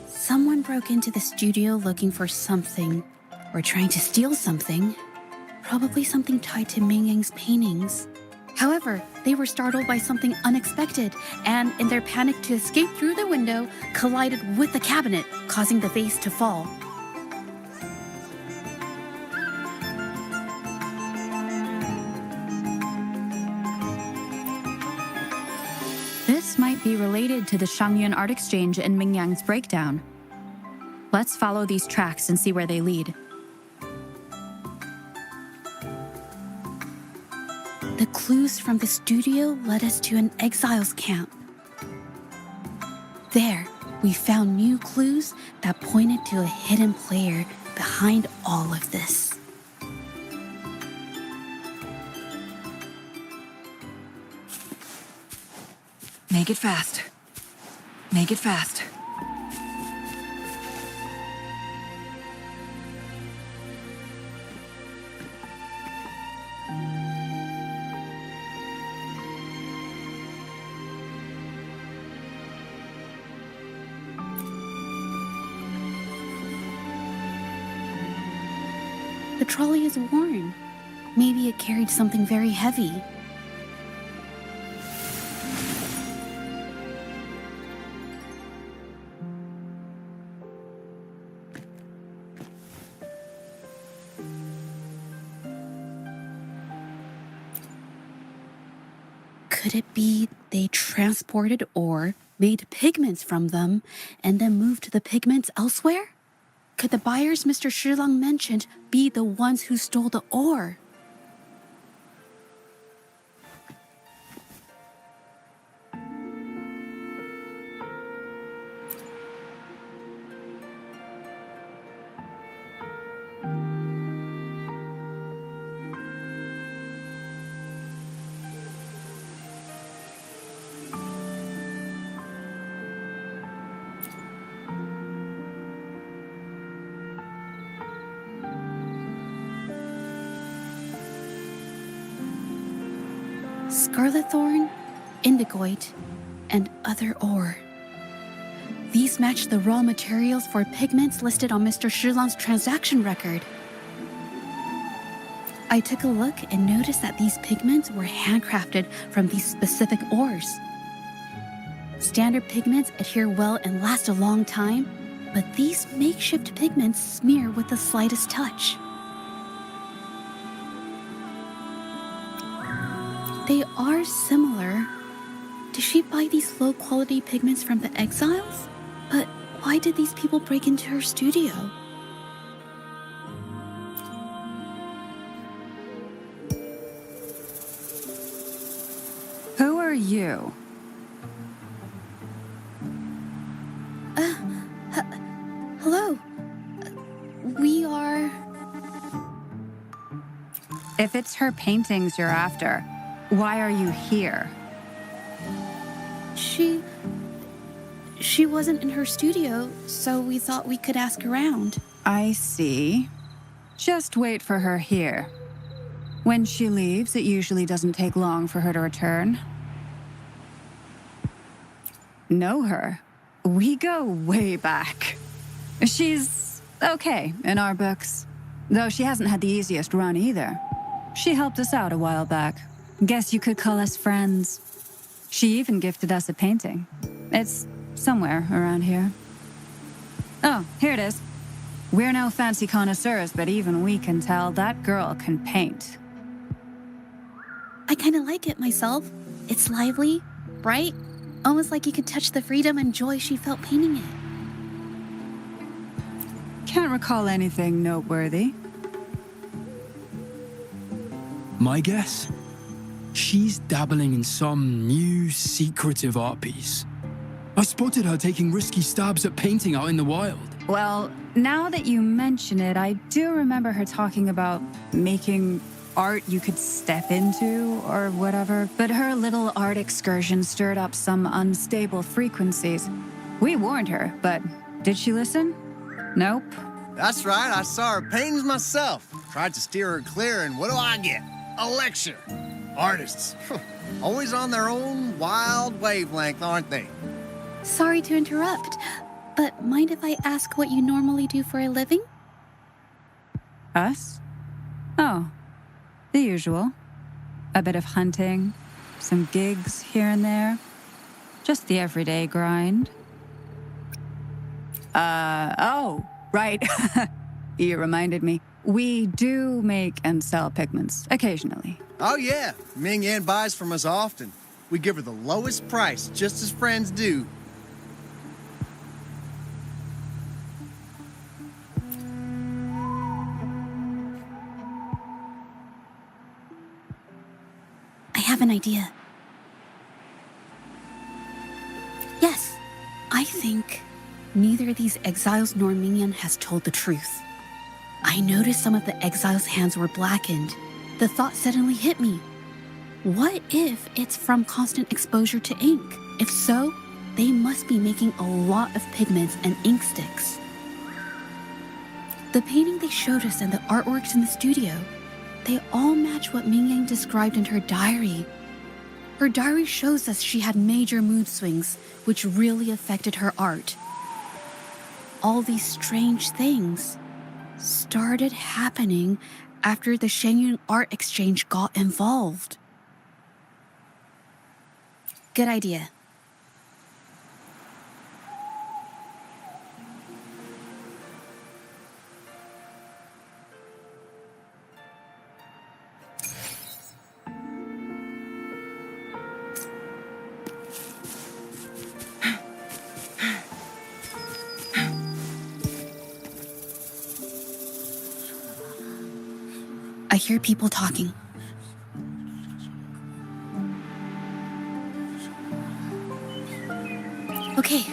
Someone broke into the studio looking for something, or trying to steal something. Probably something tied to Ming Yang's paintings. However, they were startled by something unexpected, and in their panic to escape through the window, collided with the cabinet, causing the vase to fall. This might be related to the Shangyuan art exchange and Ming Yang's breakdown. Let's follow these tracks and see where they lead. The clues from the studio led us to an exiles camp. There, we found new clues that pointed to a hidden player behind all of this. Make it fast. Make it fast. The trolley is worn. Maybe it carried something very heavy. Could it be they transported ore, made pigments from them, and then moved the pigments elsewhere? Could the buyers Mr. Shilang mentioned be the ones who stole the ore? Scarlet thorn, indigoite, and other ore. These match the raw materials for pigments listed on Mr. Shilang's transaction record. I took a look and noticed that these pigments were handcrafted from these specific ores. Standard pigments adhere well and last a long time, but these makeshift pigments smear with the slightest touch. They are similar. Did she buy these low-quality pigments from the exiles? But why did these people break into her studio? Who are you? Hello. We are... If it's her paintings you're after, why are you here? She wasn't in her studio, so we thought we could ask around. I see. Just wait for her here. When she leaves, it usually doesn't take long for her to return. Know her? We go way back. She's okay in our books, though she hasn't had the easiest run either. She helped us out a while back. Guess you could call us friends. She even gifted us a painting. It's somewhere around here. Oh, here it is. We're no fancy connoisseurs, but even we can tell that girl can paint. I kind of like it myself. It's lively, bright, almost like you could touch the freedom and joy she felt painting it. Can't recall anything noteworthy. My guess? She's dabbling in some new secretive art piece. I spotted her taking risky stabs at painting out in the wild. Well, now that you mention it, I do remember her talking about making art you could step into or whatever, but her little art excursion stirred up some unstable frequencies. We warned her, but did she listen? Nope. That's right, I saw her paintings myself. Tried to steer her clear, and what do I get? A lecture. Artists, always on their own wild wavelength, aren't they? Sorry to interrupt, but mind if I ask what you normally do for a living? Us? Oh, the usual. A bit of hunting, some gigs here and there. Just the everyday grind. Oh, right. You reminded me. We do make and sell pigments, occasionally. Oh yeah, Ming Yan buys from us often. We give her the lowest price, just as friends do. I have an idea. Yes, I think neither these exiles nor Mingyan has told the truth. I noticed some of the exiles' hands were blackened. The thought suddenly hit me. What if it's from constant exposure to ink? If so, they must be making a lot of pigments and ink sticks. The painting they showed us and the artworks in the studio, they all match what Mingyang described in her diary. Her diary shows us she had major mood swings, which really affected her art. All these strange things started happening after the Shenyun Art Exchange got involved. Good idea. I hear people talking. Okay,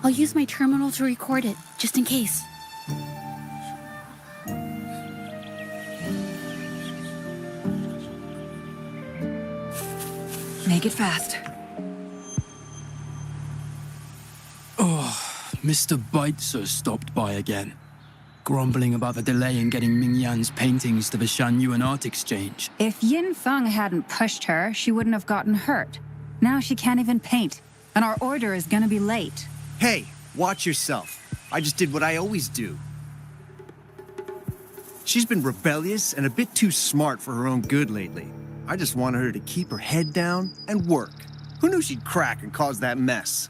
I'll use my terminal to record it, just in case. Make it fast. Oh, Mr. Baitzer stopped by again, grumbling about the delay in getting Ming Yan's paintings to the Shanyuan Art Exchange. If Yin Feng hadn't pushed her, she wouldn't have gotten hurt. Now she can't even paint, and our order is gonna be late. Hey, watch yourself. I just did what I always do. She's been rebellious and a bit too smart for her own good lately. I just wanted her to keep her head down and work. Who knew she'd crack and cause that mess?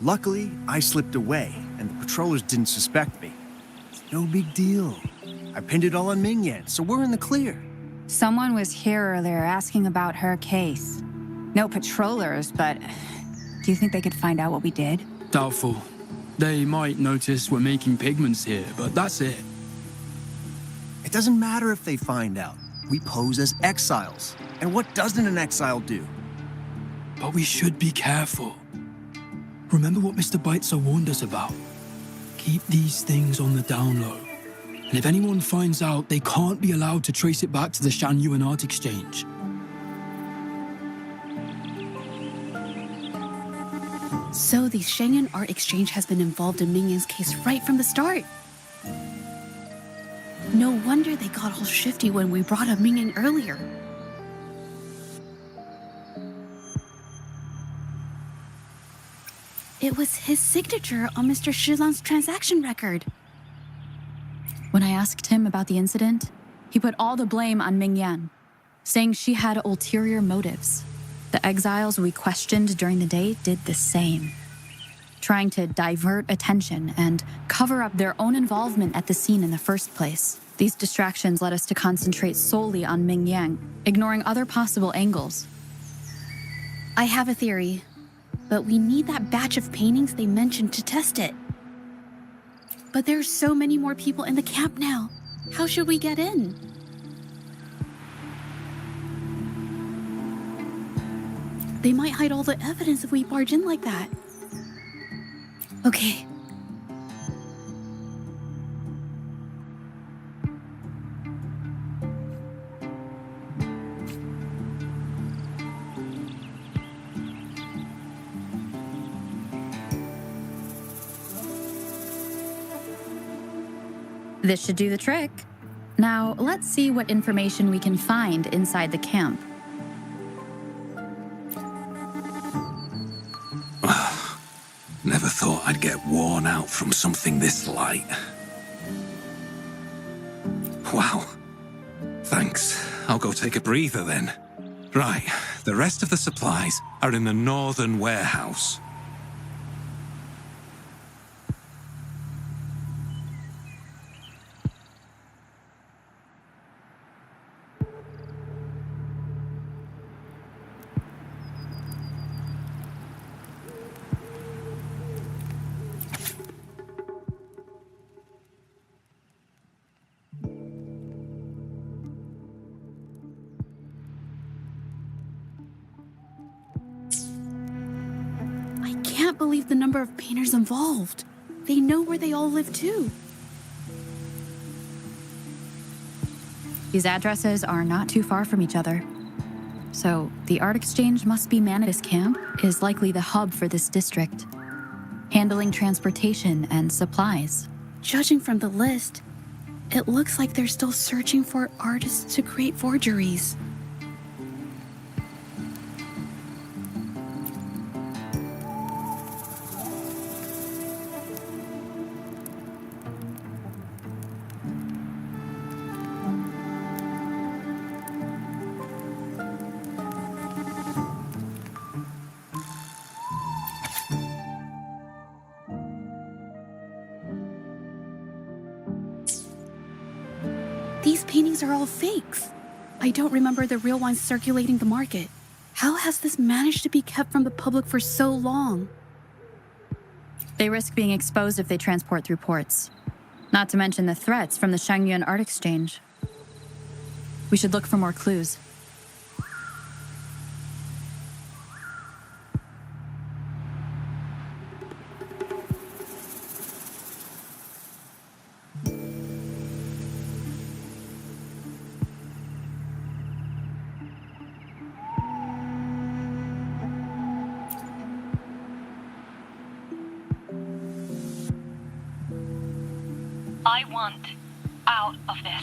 Luckily, I slipped away, and the patrollers didn't suspect me. It's no big deal. I pinned it all on Ming Yan, so we're in the clear. Someone was here earlier asking about her case. No patrollers, but do you think they could find out what we did? Doubtful. They might notice we're making pigments here, but that's it. It doesn't matter if they find out. We pose as exiles. And what doesn't an exile do? But we should be careful. Remember what Mr. Baitzer warned us about? Keep these things on the down low. And if anyone finds out, they can't be allowed to trace it back to the Shanyuan Art Exchange. So the Shenyun Art Exchange has been involved in Mingyang's case right from the start. No wonder they got all shifty when we brought up Mingyang earlier. It was his signature on Mr. Shizan's transaction record. When I asked him about the incident, he put all the blame on Mingyan, saying she had ulterior motives. The exiles we questioned during the day did the same, trying to divert attention and cover up their own involvement at the scene in the first place. These distractions led us to concentrate solely on Mingyang, ignoring other possible angles. I have a theory, but we need that batch of paintings they mentioned to test it. But there's so many more people in the camp now. How should we get in? They might hide all the evidence if we barge in like that. Okay. This should do the trick. Now, let's see what information we can find inside the camp. Never thought I'd get worn out from something this light. Wow. Thanks. I'll go take a breather then. Right, the rest of the supplies are in the northern warehouse. I can't believe the number of painters involved. They know where they all live too. These addresses are not too far from each other. So, the art exchange must be This camp is likely the hub for this district, handling transportation and supplies. Judging from the list, it looks like they're still searching for artists to create forgeries. These paintings are all fakes. I don't remember the real ones circulating the market. How has this managed to be kept from the public for so long? They risk being exposed if they transport through ports. Not to mention the threats from the Shangyuan art exchange. We should look for more clues. I want out of this.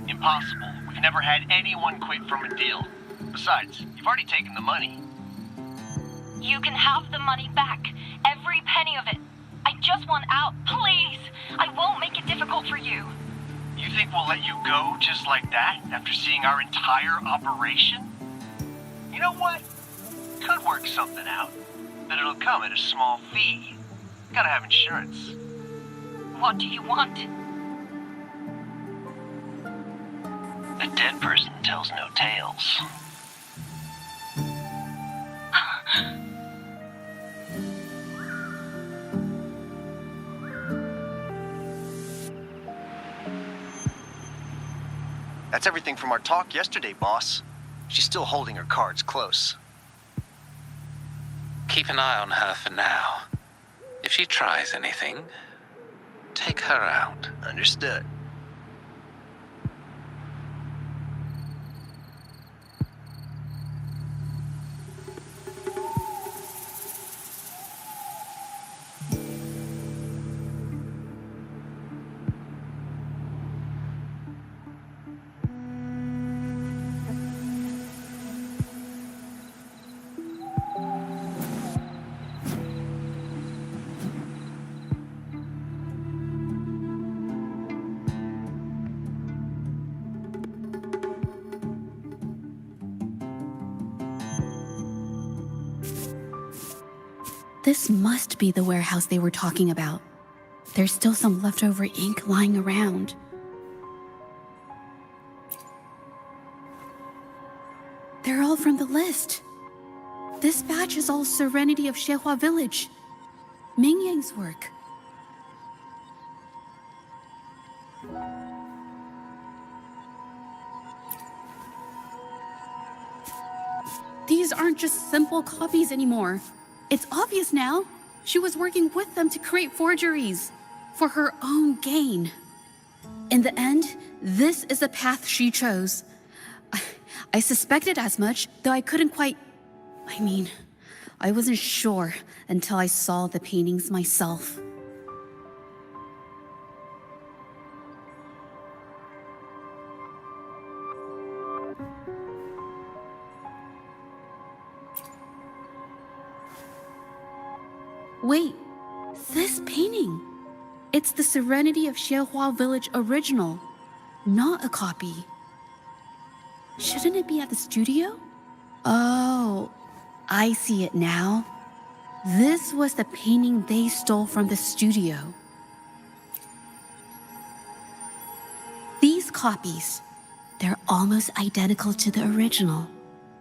Impossible. We've never had anyone quit from a deal. Besides, you've already taken the money. You can have the money back. Every penny of it. I just want out, please. I won't make it difficult for you. You think we'll let you go just like that after seeing our entire operation? You know what? Could work something out. But it'll come at a small fee. Gotta have insurance. What do you want? A dead person tells no tales. That's everything from our talk yesterday, boss. She's still holding her cards close. Keep an eye on her for now. If she tries anything, take her out. Understood. This must be the warehouse they were talking about. There's still some leftover ink lying around. They're all from the list. This batch is all Serenity of Xehua Village. Ming Yang's work. These aren't just simple copies anymore. It's obvious now. She was working with them to create forgeries for her own gain. In the end, this is the path she chose. I suspected as much, though I couldn't quite... I wasn't sure until I saw the paintings myself. Wait, this painting. It's the Serenity of Xehua Village original, not a copy. Shouldn't it be at the studio? Oh, I see it now. This was the painting they stole from the studio. These copies, they're almost identical to the original,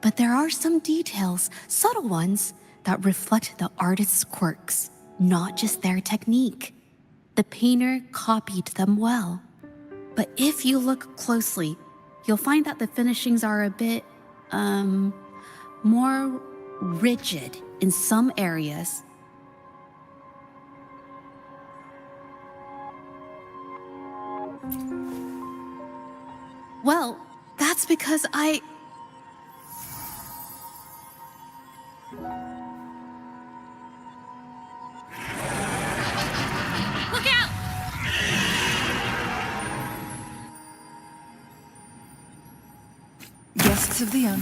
but there are some details, subtle ones, that reflect the artist's quirks, not just their technique. The painter copied them well. But if you look closely, you'll find that the finishings are a bit, more rigid in some areas. Well, that's because Look out! Guests of the Inn.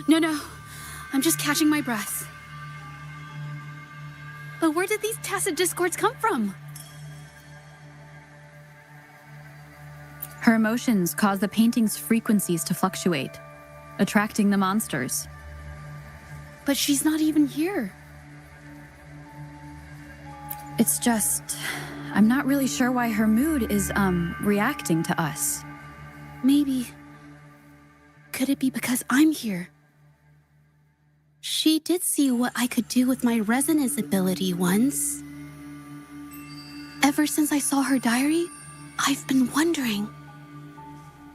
No, I'm just catching my breath. But where did these tacit discords come from? Her emotions cause the painting's frequencies to fluctuate, attracting the monsters. But she's not even here. It's just, I'm not really sure why her mood is, reacting to us. Maybe. Could it be because I'm here? She did see what I could do with my resonance ability once. Ever since I saw her diary, I've been wondering.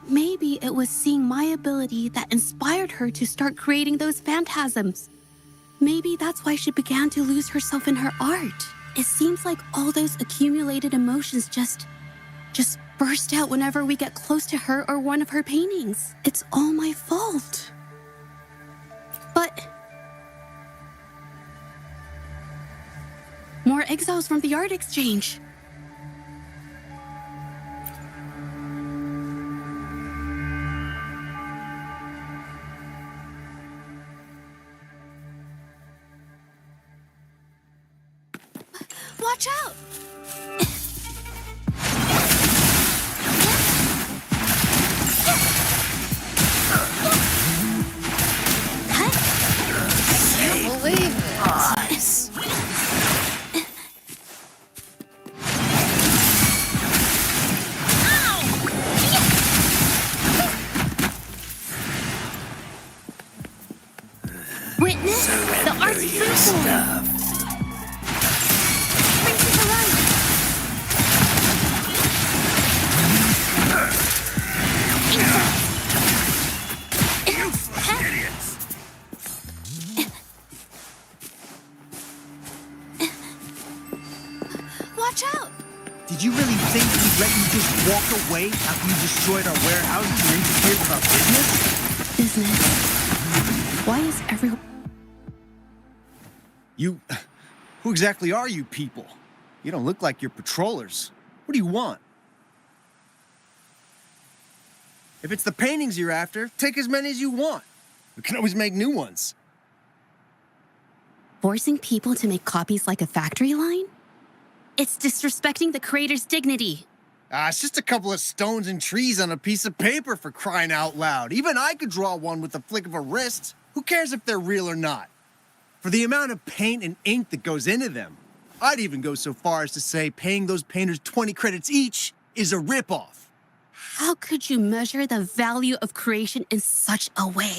Maybe it was seeing my ability that inspired her to start creating those phantasms. Maybe that's why she began to lose herself in her art. It seems like all those accumulated emotions just burst out whenever we get close to her or one of her paintings. It's all my fault. But more exiles from the art exchange. Watch out! Can't believe it. Witness the art's freeform. Bring to the light. Watch out! Did you really think we'd let you just walk away after you destroyed our warehouses and interfered with our business? Business. Why is everyone... Who exactly are you people? You don't look like your patrollers. What do you want? If it's the paintings you're after, take as many as you want. We can always make new ones. Forcing people to make copies like a factory line? It's disrespecting the creator's dignity. It's just a couple of stones and trees on a piece of paper, for crying out loud. Even I could draw one with the flick of a wrist. Who cares if they're real or not? For the amount of paint and ink that goes into them, I'd even go so far as to say paying those painters 20 credits each is a ripoff. How could you measure the value of creation in such a way?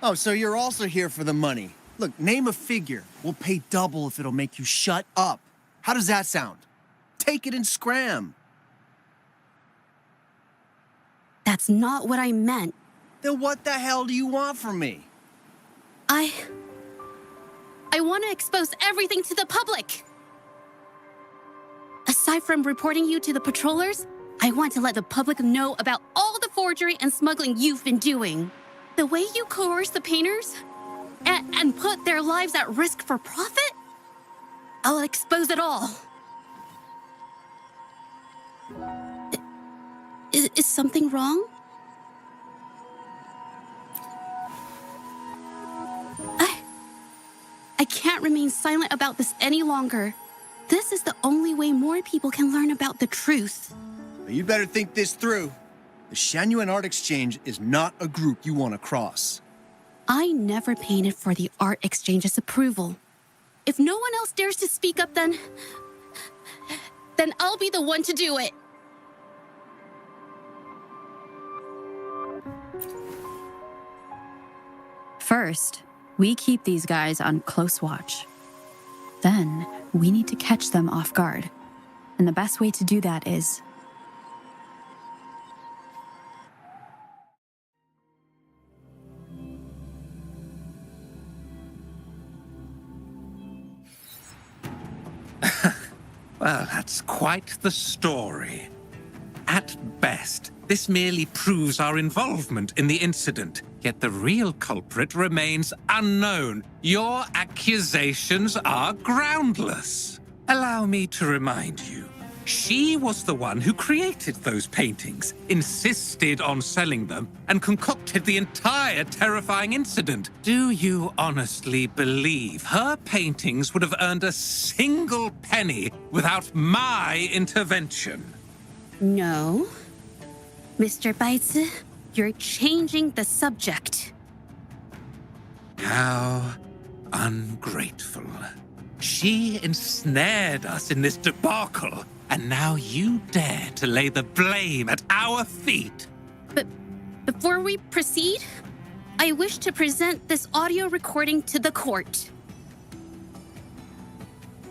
Oh, so you're also here for the money. Look, name a figure. We'll pay double if it'll make you shut up. How does that sound? Take it and scram. That's not what I meant. Then what the hell do you want from me? I want to expose everything to the public. Aside from reporting you to the patrollers, I want to let the public know about all the forgery and smuggling you've been doing. The way you coerce the painters and put their lives at risk for profit? I'll expose it all. Is something wrong? I can't remain silent about this any longer. This is the only way more people can learn about the truth. You better think this through. The Shanyuan Art Exchange is not a group you want to cross. I never painted for the Art Exchange's approval. If no one else dares to speak up, then I'll be the one to do it. First, we keep these guys on close watch. Then, we need to catch them off guard. And the best way to do that is... Well, that's quite the story. At best, this merely proves our involvement in the incident, yet the real culprit remains unknown. Your accusations are groundless. Allow me to remind you, she was the one who created those paintings, insisted on selling them, and concocted the entire terrifying incident. Do you honestly believe her paintings would have earned a single penny without my intervention? No. Mr. Baitsu, you're changing the subject. How ungrateful. She ensnared us in this debacle, and now you dare to lay the blame at our feet. But before we proceed, I wish to present this audio recording to the court.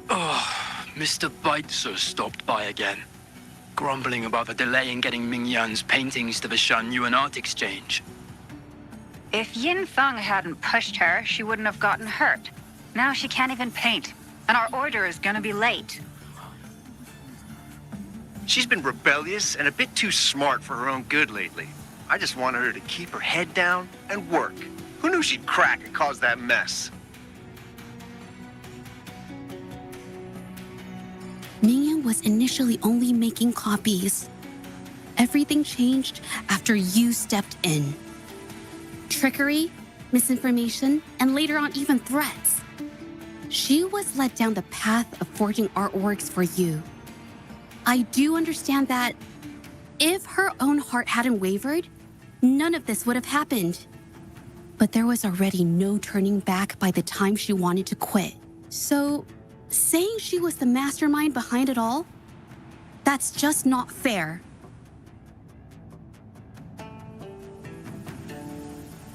Mr. Baitsu stopped by again, grumbling about the delay in getting Ming Yan's paintings to the Shanyuan Art Exchange. If Yin Feng hadn't pushed her, she wouldn't have gotten hurt. Now she can't even paint, and our order is gonna be late. She's been rebellious and a bit too smart for her own good lately. I just wanted her to keep her head down and work. Who knew she'd crack and cause that mess? Mingyan was initially only making copies. Everything changed after you stepped in. Trickery, misinformation, and later on even threats. She was led down the path of forging artworks for you. I do understand that if her own heart hadn't wavered, none of this would have happened. But there was already no turning back by the time she wanted to quit. So, saying she was the mastermind behind it all, that's just not fair.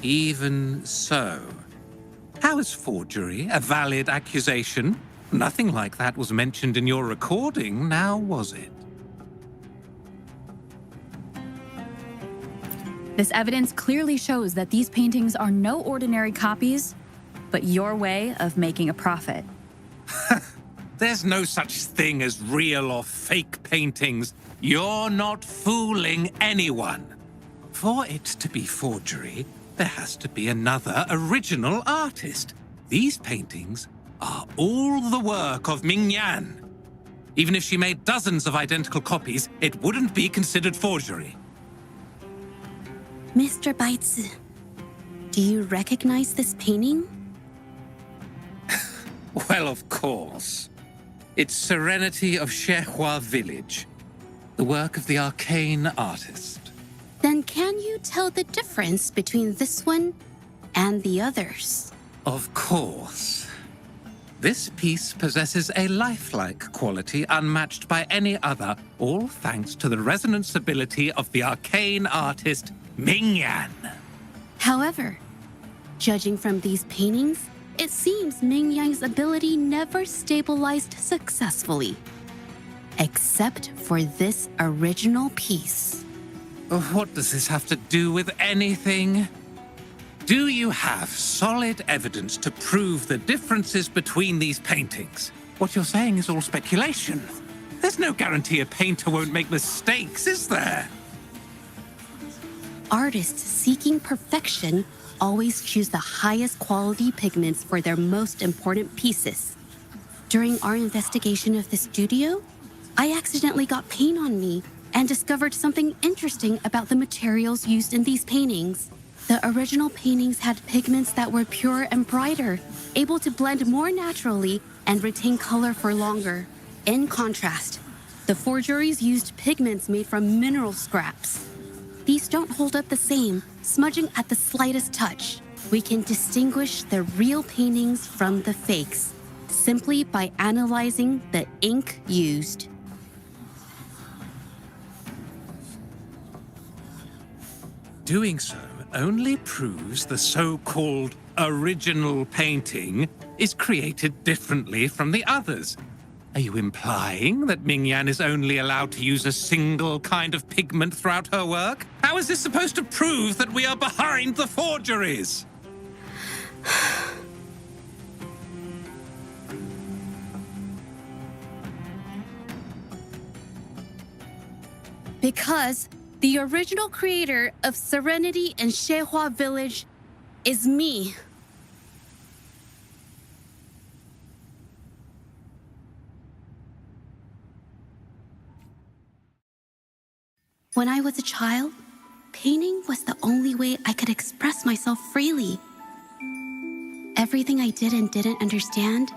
Even so, how is forgery a valid accusation? Nothing like that was mentioned in your recording, now was it? This evidence clearly shows that these paintings are no ordinary copies, but your way of making a profit. There's no such thing as real or fake paintings. You're not fooling anyone. For it to be forgery, there has to be another original artist. These paintings are all the work of Ming Yan. Even if she made dozens of identical copies, it wouldn't be considered forgery. Mr. Baitsu, do you recognize this painting? Well, of course. It's Serenity of Zhezhi Village, the work of the arcane artist. Then can you tell the difference between this one and the others? Of course. This piece possesses a lifelike quality unmatched by any other, all thanks to the resonance ability of the arcane artist Ming-Yan. However, judging from these paintings, it seems Ming-Yan's ability never stabilized successfully. Except for this original piece. What does this have to do with anything? Do you have solid evidence to prove the differences between these paintings? What you're saying is all speculation. There's no guarantee a painter won't make mistakes, is there? Artists seeking perfection always choose the highest quality pigments for their most important pieces. During our investigation of the studio, I accidentally got paint on me and discovered something interesting about the materials used in these paintings. The original paintings had pigments that were pure and brighter, able to blend more naturally and retain color for longer. In contrast, the forgeries used pigments made from mineral scraps. These don't hold up the same, smudging at the slightest touch. We can distinguish the real paintings from the fakes, simply by analyzing the ink used. Doing so only proves the so-called original painting is created differently from the others. Are you implying that Ming-Yan is only allowed to use a single kind of pigment throughout her work? How is this supposed to prove that we are behind the forgeries? Because the original creator of Serenity and Zhezhi Village is me. When I was a child, painting was the only way I could express myself freely. Everything I did and didn't understand,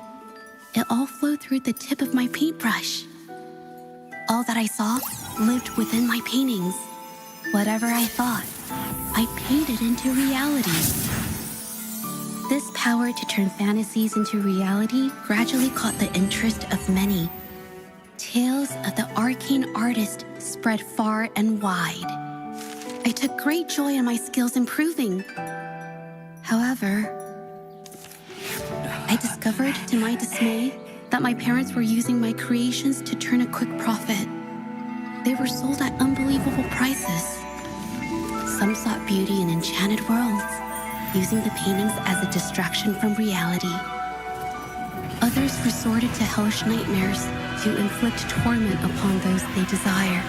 it all flowed through the tip of my paintbrush. All that I saw lived within my paintings. Whatever I thought, I painted into reality. This power to turn fantasies into reality gradually caught the interest of many. Tales of the arcane artist spread far and wide. I took great joy in my skills improving. However, I discovered to my dismay that my parents were using my creations to turn a quick profit. They were sold at unbelievable prices. Some sought beauty in enchanted worlds, using the paintings as a distraction from reality. Others resorted to hellish nightmares to inflict torment upon those they desire.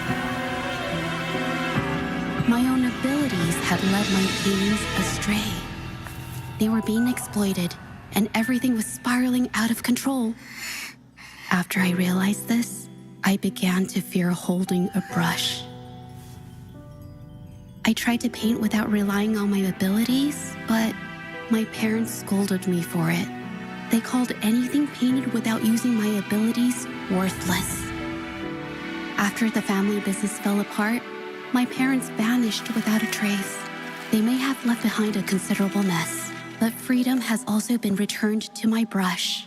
My own abilities had led my paintings astray. They were being exploited, and everything was spiraling out of control. After I realized this, I began to fear holding a brush. I tried to paint without relying on my abilities, but my parents scolded me for it. They called anything painted without using my abilities worthless. After the family business fell apart, my parents vanished without a trace. They may have left behind a considerable mess, but freedom has also been returned to my brush.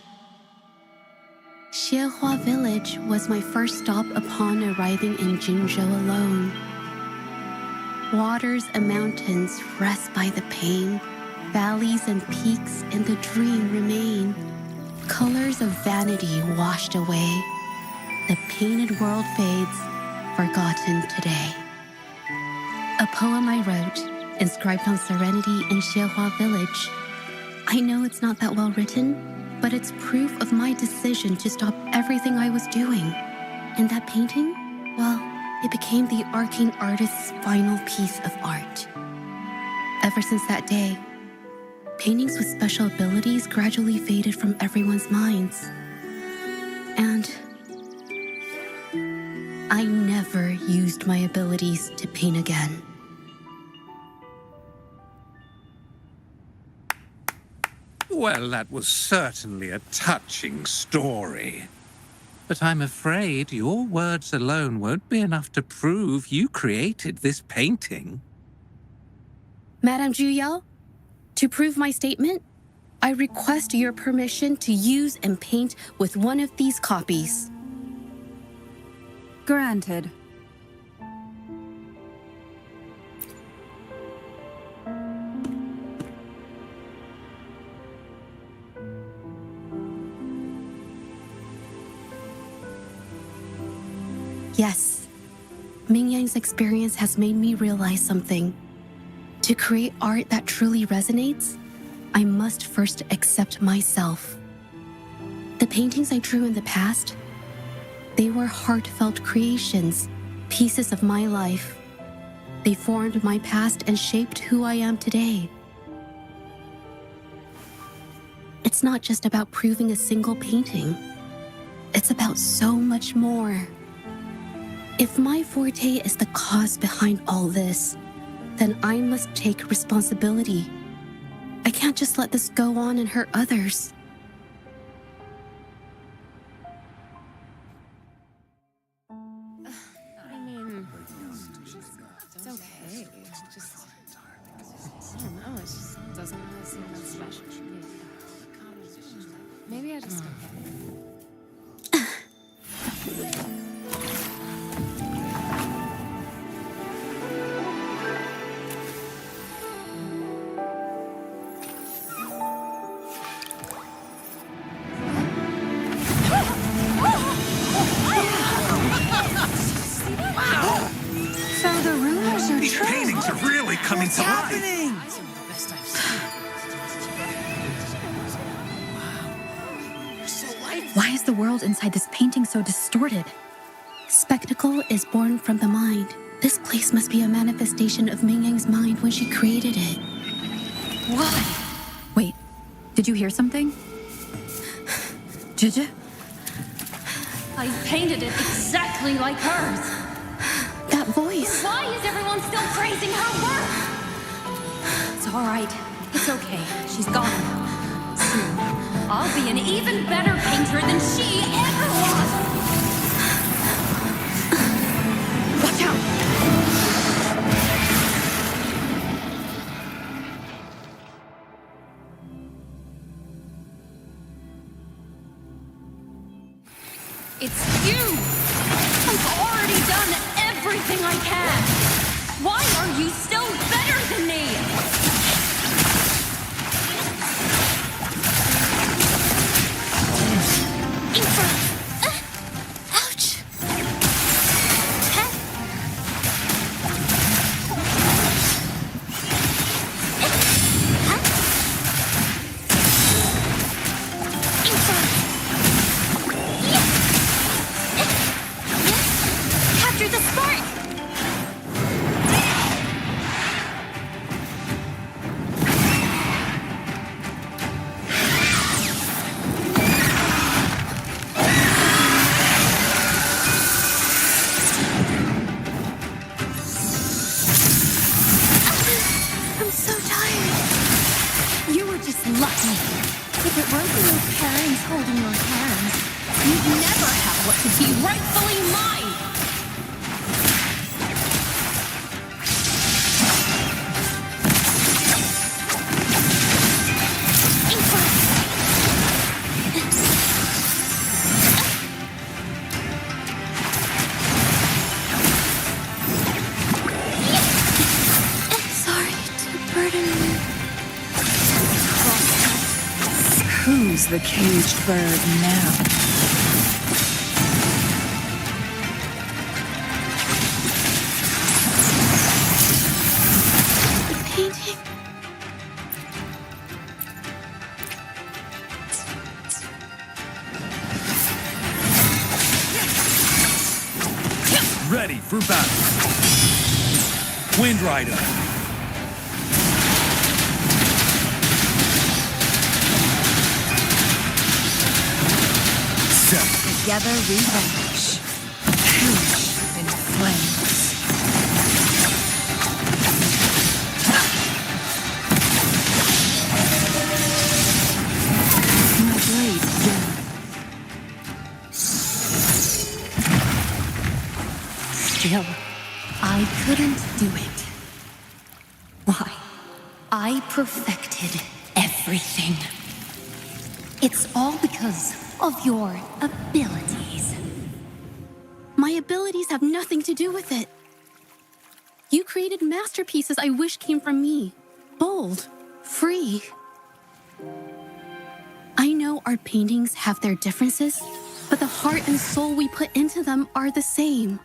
Zhezhi Village was my first stop upon arriving in Jinzhou alone. Waters and mountains rest by the pain. Valleys and peaks in the dream remain. Colors of vanity washed away. The painted world fades, forgotten today. A poem I wrote, inscribed on Serenity in Zhezhi Village. I know it's not that well written, but it's proof of my decision to stop everything I was doing. And that painting, well, it became the arcane artist's final piece of art. Ever since that day, paintings with special abilities gradually faded from everyone's minds. And I never used my abilities to paint again. Well, that was certainly a touching story. But I'm afraid your words alone won't be enough to prove you created this painting. Madame Zhu, to prove my statement, I request your permission to use and paint with one of these copies. Granted. Yes, Ming Yang's experience has made me realize something. To create art that truly resonates, I must first accept myself. The paintings I drew in the past, they were heartfelt creations, pieces of my life. They formed my past and shaped who I am today. It's not just about proving a single painting. It's about so much more. If my forte is the cause behind all this, then I must take responsibility. I can't just let this go on and hurt others. It's okay. I don't know, it just doesn't really seem that special to me. Maybe I just don't get it. So the rumors are These true. paintings are really coming to life. Why is the world inside this painting so distorted? Spectacle is born from the mind. This place must be a manifestation of Ming Yang's mind when she created it. Why? Wait, did you hear something? Zhezhi? I painted it exactly like hers. That voice. Why is everyone still praising her work? It's all right. It's okay. She's gone. Soon, I'll be an even better painter than she ever was. Watch out! It's you! I've already done everything I can! Why are you still better than me? Ouch! Capture the spark! I'm so tired. You were just lucky. If it weren't for your parents holding your hands, you'd never have what could be rightfully mine! Sorry to burden you. Who's the caged bird now? Painting. Ready for battle. Wind Rider. Set. Together we vanish. Perish. couldn't do it. Why? I perfected everything. It's all because of your abilities. My abilities have nothing to do with it. You created masterpieces I wish came from me. Bold, free. I know our paintings have their differences, but the heart and soul we put into them are the same.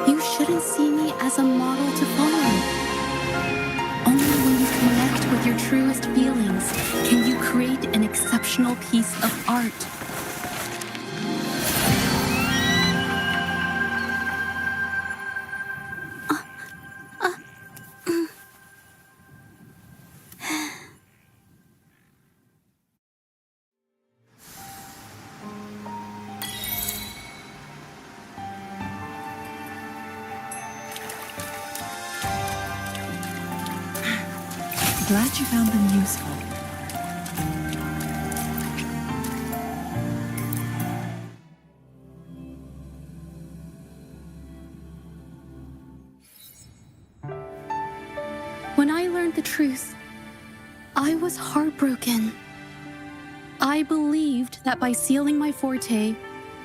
You shouldn't see me as a model to follow. Only when you connect with your truest feelings can you create an exceptional piece of art. Glad you found them useful. When I learned the truth, I was heartbroken. I believed that by sealing my forte,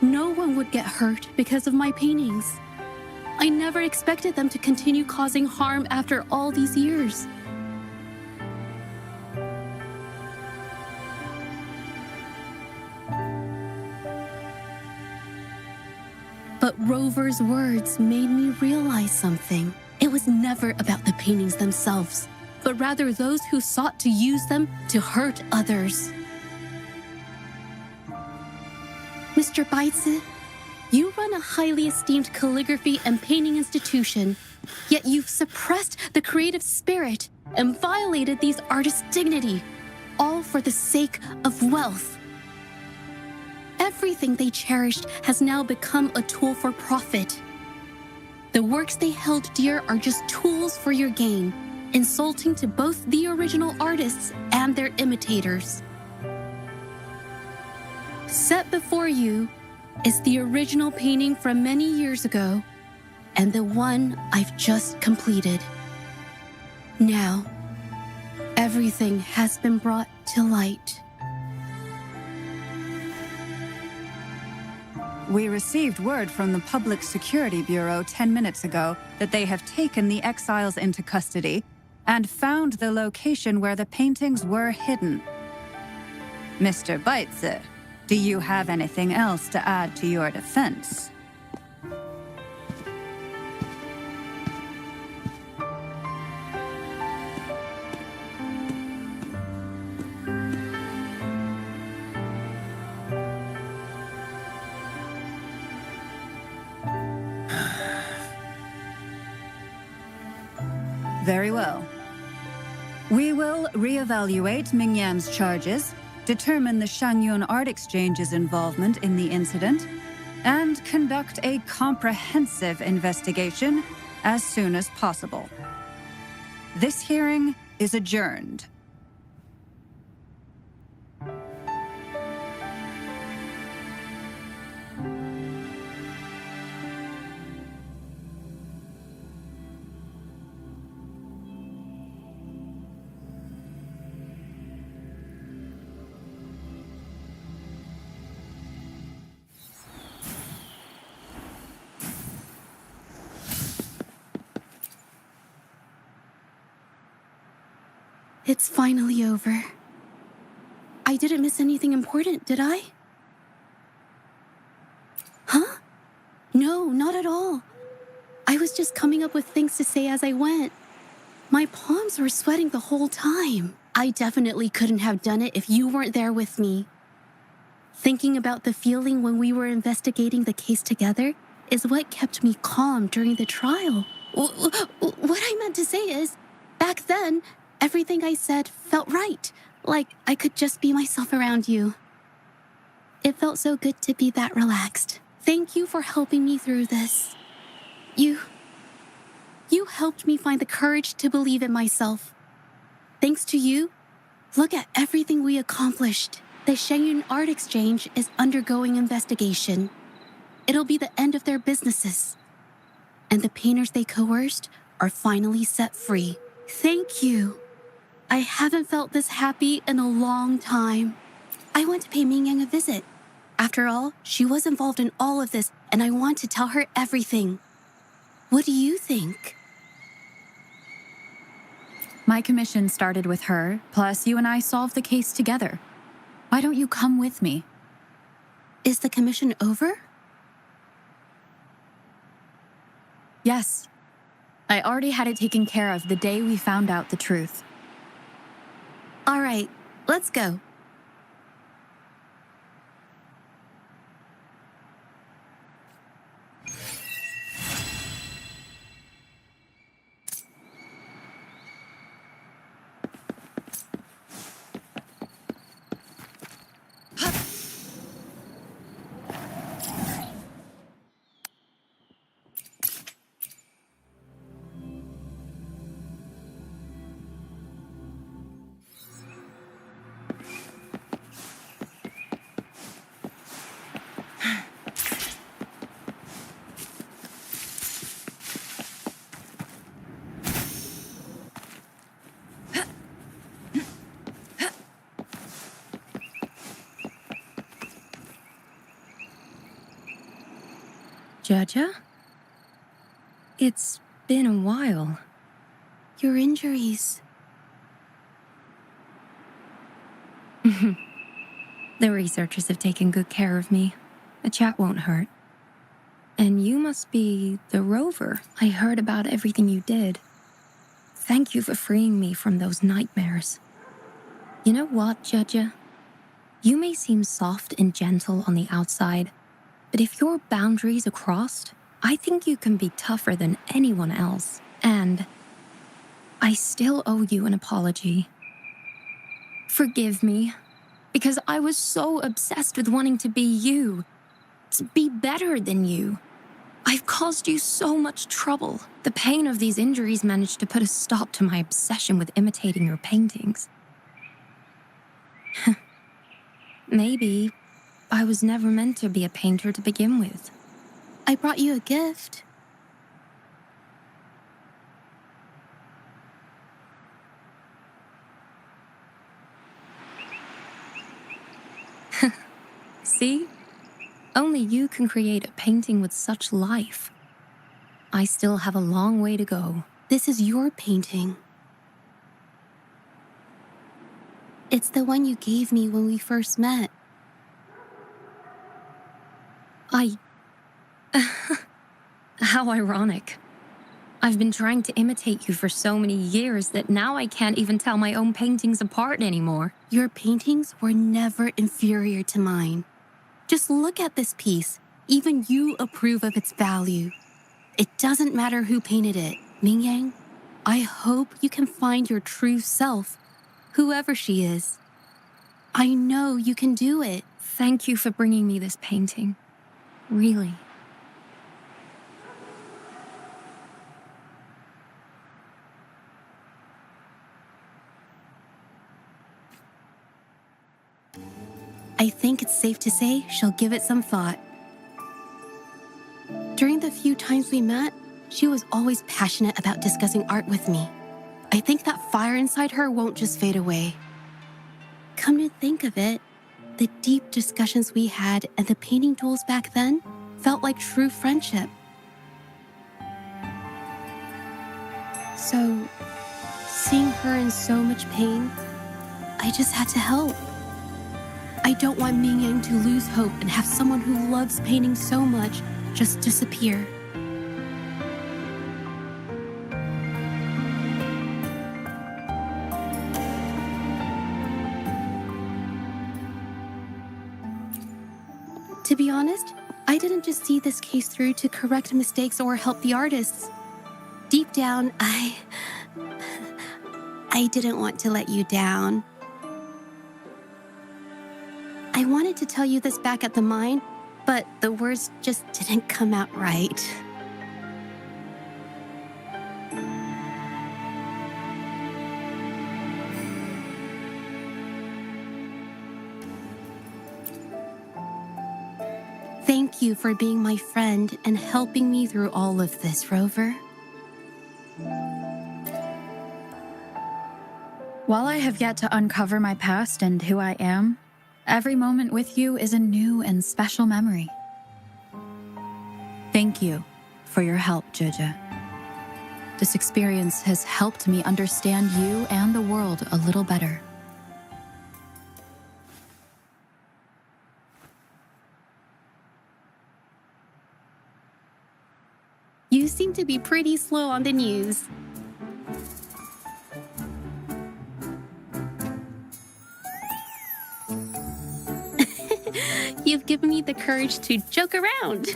no one would get hurt because of my paintings. I never expected them to continue causing harm after all these years. But Rover's words made me realize something. It was never about the paintings themselves, but rather those who sought to use them to hurt others. Mr. Baitsu, you run a highly esteemed calligraphy and painting institution, yet you've suppressed the creative spirit and violated these artists' dignity, all for the sake of wealth. Everything they cherished has now become a tool for profit. The works they held dear are just tools for your gain, insulting to both the original artists and their imitators. Set before you is the original painting from many years ago and the one I've just completed. Now, everything has been brought to light. We received word from the Public Security Bureau 10 minutes ago that they have taken the exiles into custody and found the location where the paintings were hidden. Mr. Baitsu, do you have anything else to add to your defense? Very well. We will reevaluate Mingyan's charges, determine the Shangyun Art Exchange's involvement in the incident, and conduct a comprehensive investigation as soon as possible. This hearing is adjourned. It's finally over. I didn't miss anything important, did I? Huh? No, not at all. I was just coming up with things to say as I went. My palms were sweating the whole time. I definitely couldn't have done it if you weren't there with me. Thinking about the feeling when we were investigating the case together is what kept me calm during the trial. What I meant to say is, back then, everything I said felt right, like I could just be myself around you. It felt so good to be that relaxed. Thank you for helping me through this. You helped me find the courage to believe in myself. Thanks to you, look at everything we accomplished. The Shenyun Art Exchange is undergoing investigation. It'll be the end of their businesses. And the painters they coerced are finally set free. Thank you. I haven't felt this happy in a long time. I want to pay Mingyang a visit. After all, she was involved in all of this, and I want to tell her everything. What do you think? My commission started with her, plus you and I solved the case together. Why don't you come with me? Is the commission over? Yes. I already had it taken care of the day we found out the truth. All right, let's go. Zhezhi? It's been a while. Your injuries. The researchers have taken good care of me. A chat won't hurt. And you must be the rover. I heard about everything you did. Thank you for freeing me from those nightmares. You know what, Zhezhi? You may seem soft and gentle on the outside, but if your boundaries are crossed, I think you can be tougher than anyone else. And I still owe you an apology. Forgive me, because I was so obsessed with wanting to be you, to be better than you. I've caused you so much trouble. The pain of these injuries managed to put a stop to my obsession with imitating your paintings. Maybe I was never meant to be a painter to begin with. I brought you a gift. See? Only you can create a painting with such life. I still have a long way to go. This is your painting. It's the one you gave me when we first met. How ironic. I've been trying to imitate you for so many years that now I can't even tell my own paintings apart anymore. Your paintings were never inferior to mine. Just look at this piece. Even you approve of its value. It doesn't matter who painted it. Mingyang, I hope you can find your true self, whoever she is. I know you can do it. Thank you for bringing me this painting. Really. I think it's safe to say she'll give it some thought. During the few times we met, she was always passionate about discussing art with me. I think that fire inside her won't just fade away. Come to think of it, the deep discussions we had and the painting duels back then felt like true friendship. So, seeing her in so much pain, I just had to help. I don't want Mingyang to lose hope and have someone who loves painting so much just disappear. be honest, I didn't just see this case through to correct mistakes or help the artists. Deep down, I didn't want to let you down. I wanted to tell you this back at the mine, but the words just didn't come out right. Thank you for being my friend and helping me through all of this, Rover. While I have yet to uncover my past and who I am, every moment with you is a new and special memory. Thank you for your help, Zhezhi. This experience has helped me understand you and the world a little better. You seem to be pretty slow on the news. You've given me the courage to joke around.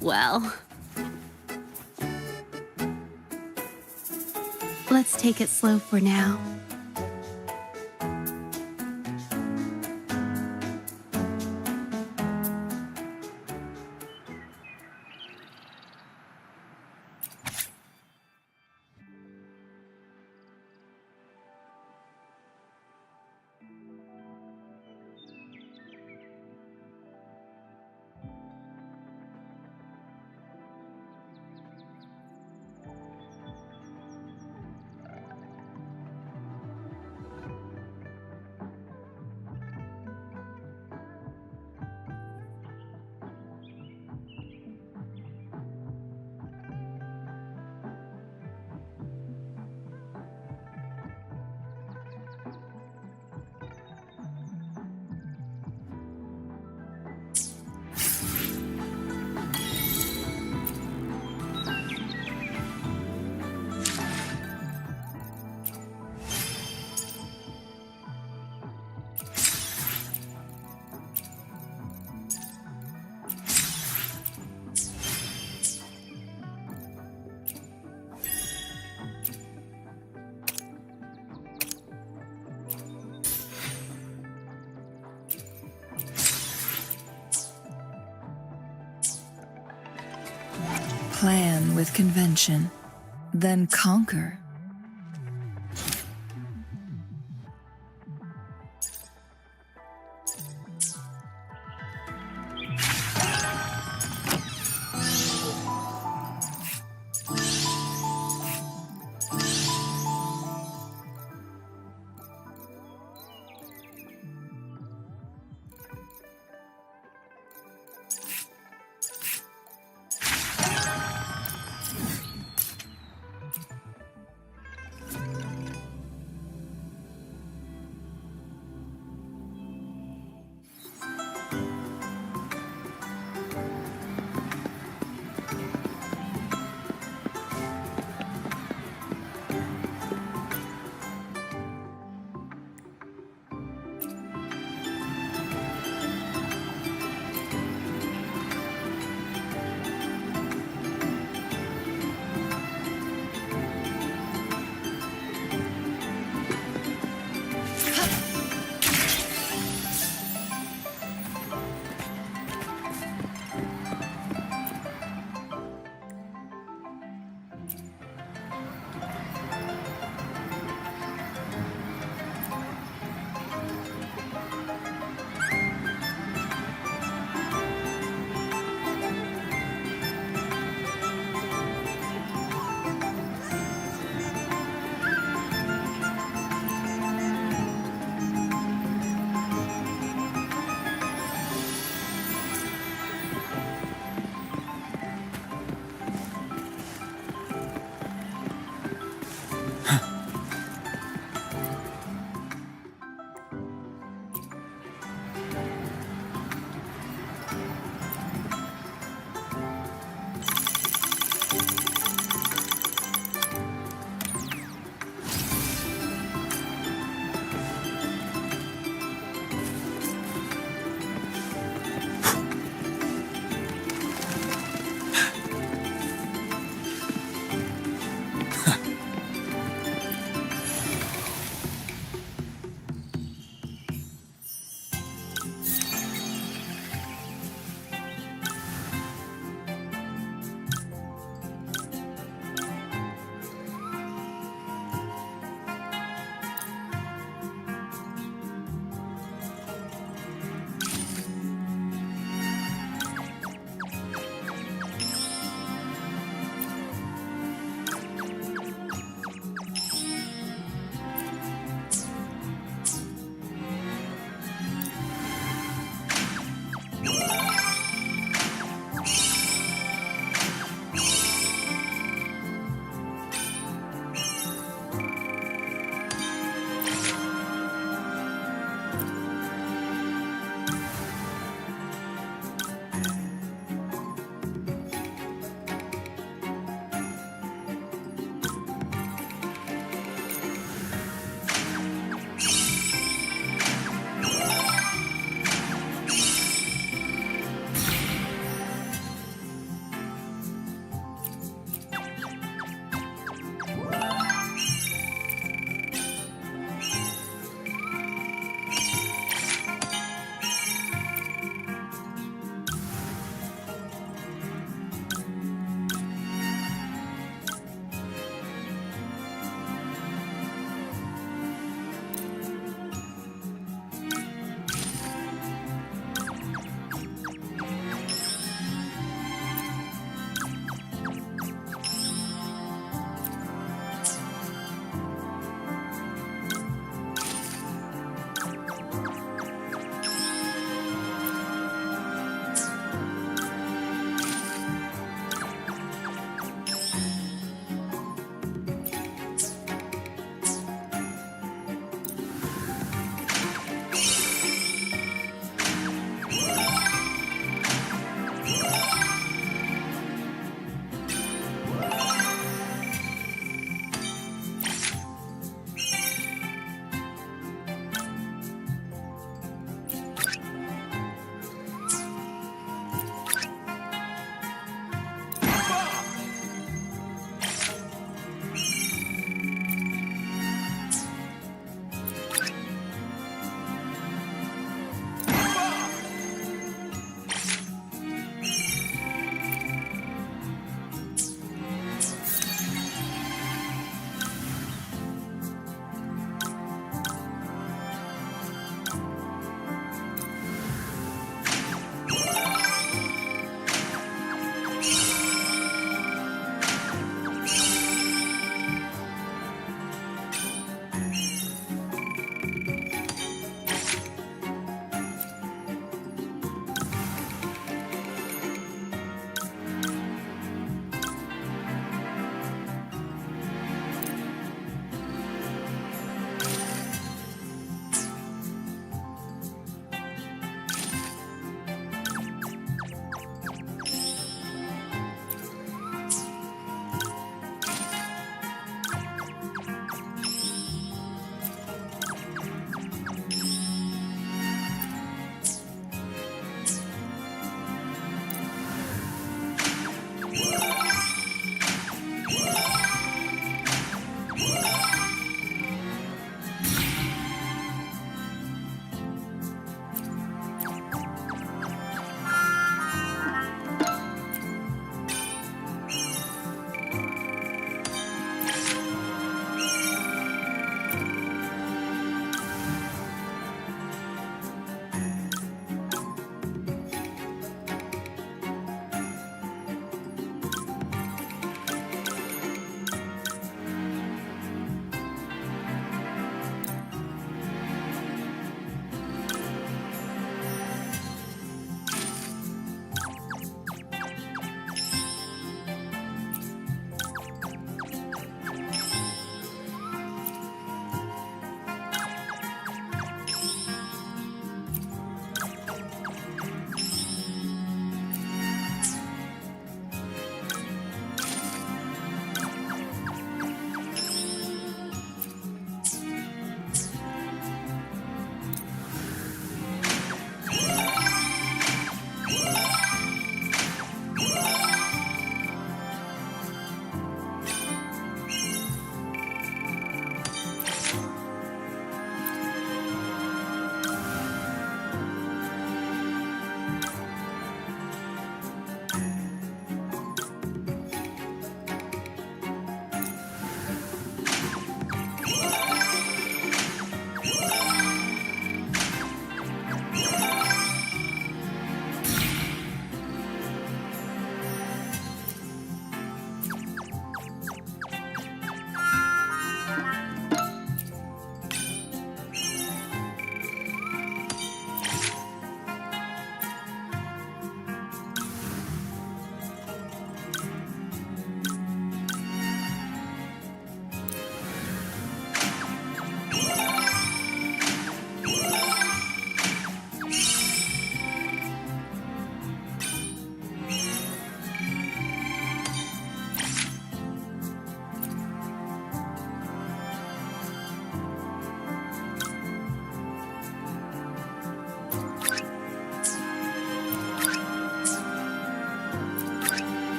Well, let's take it slow for now. Plan with convention, then conquer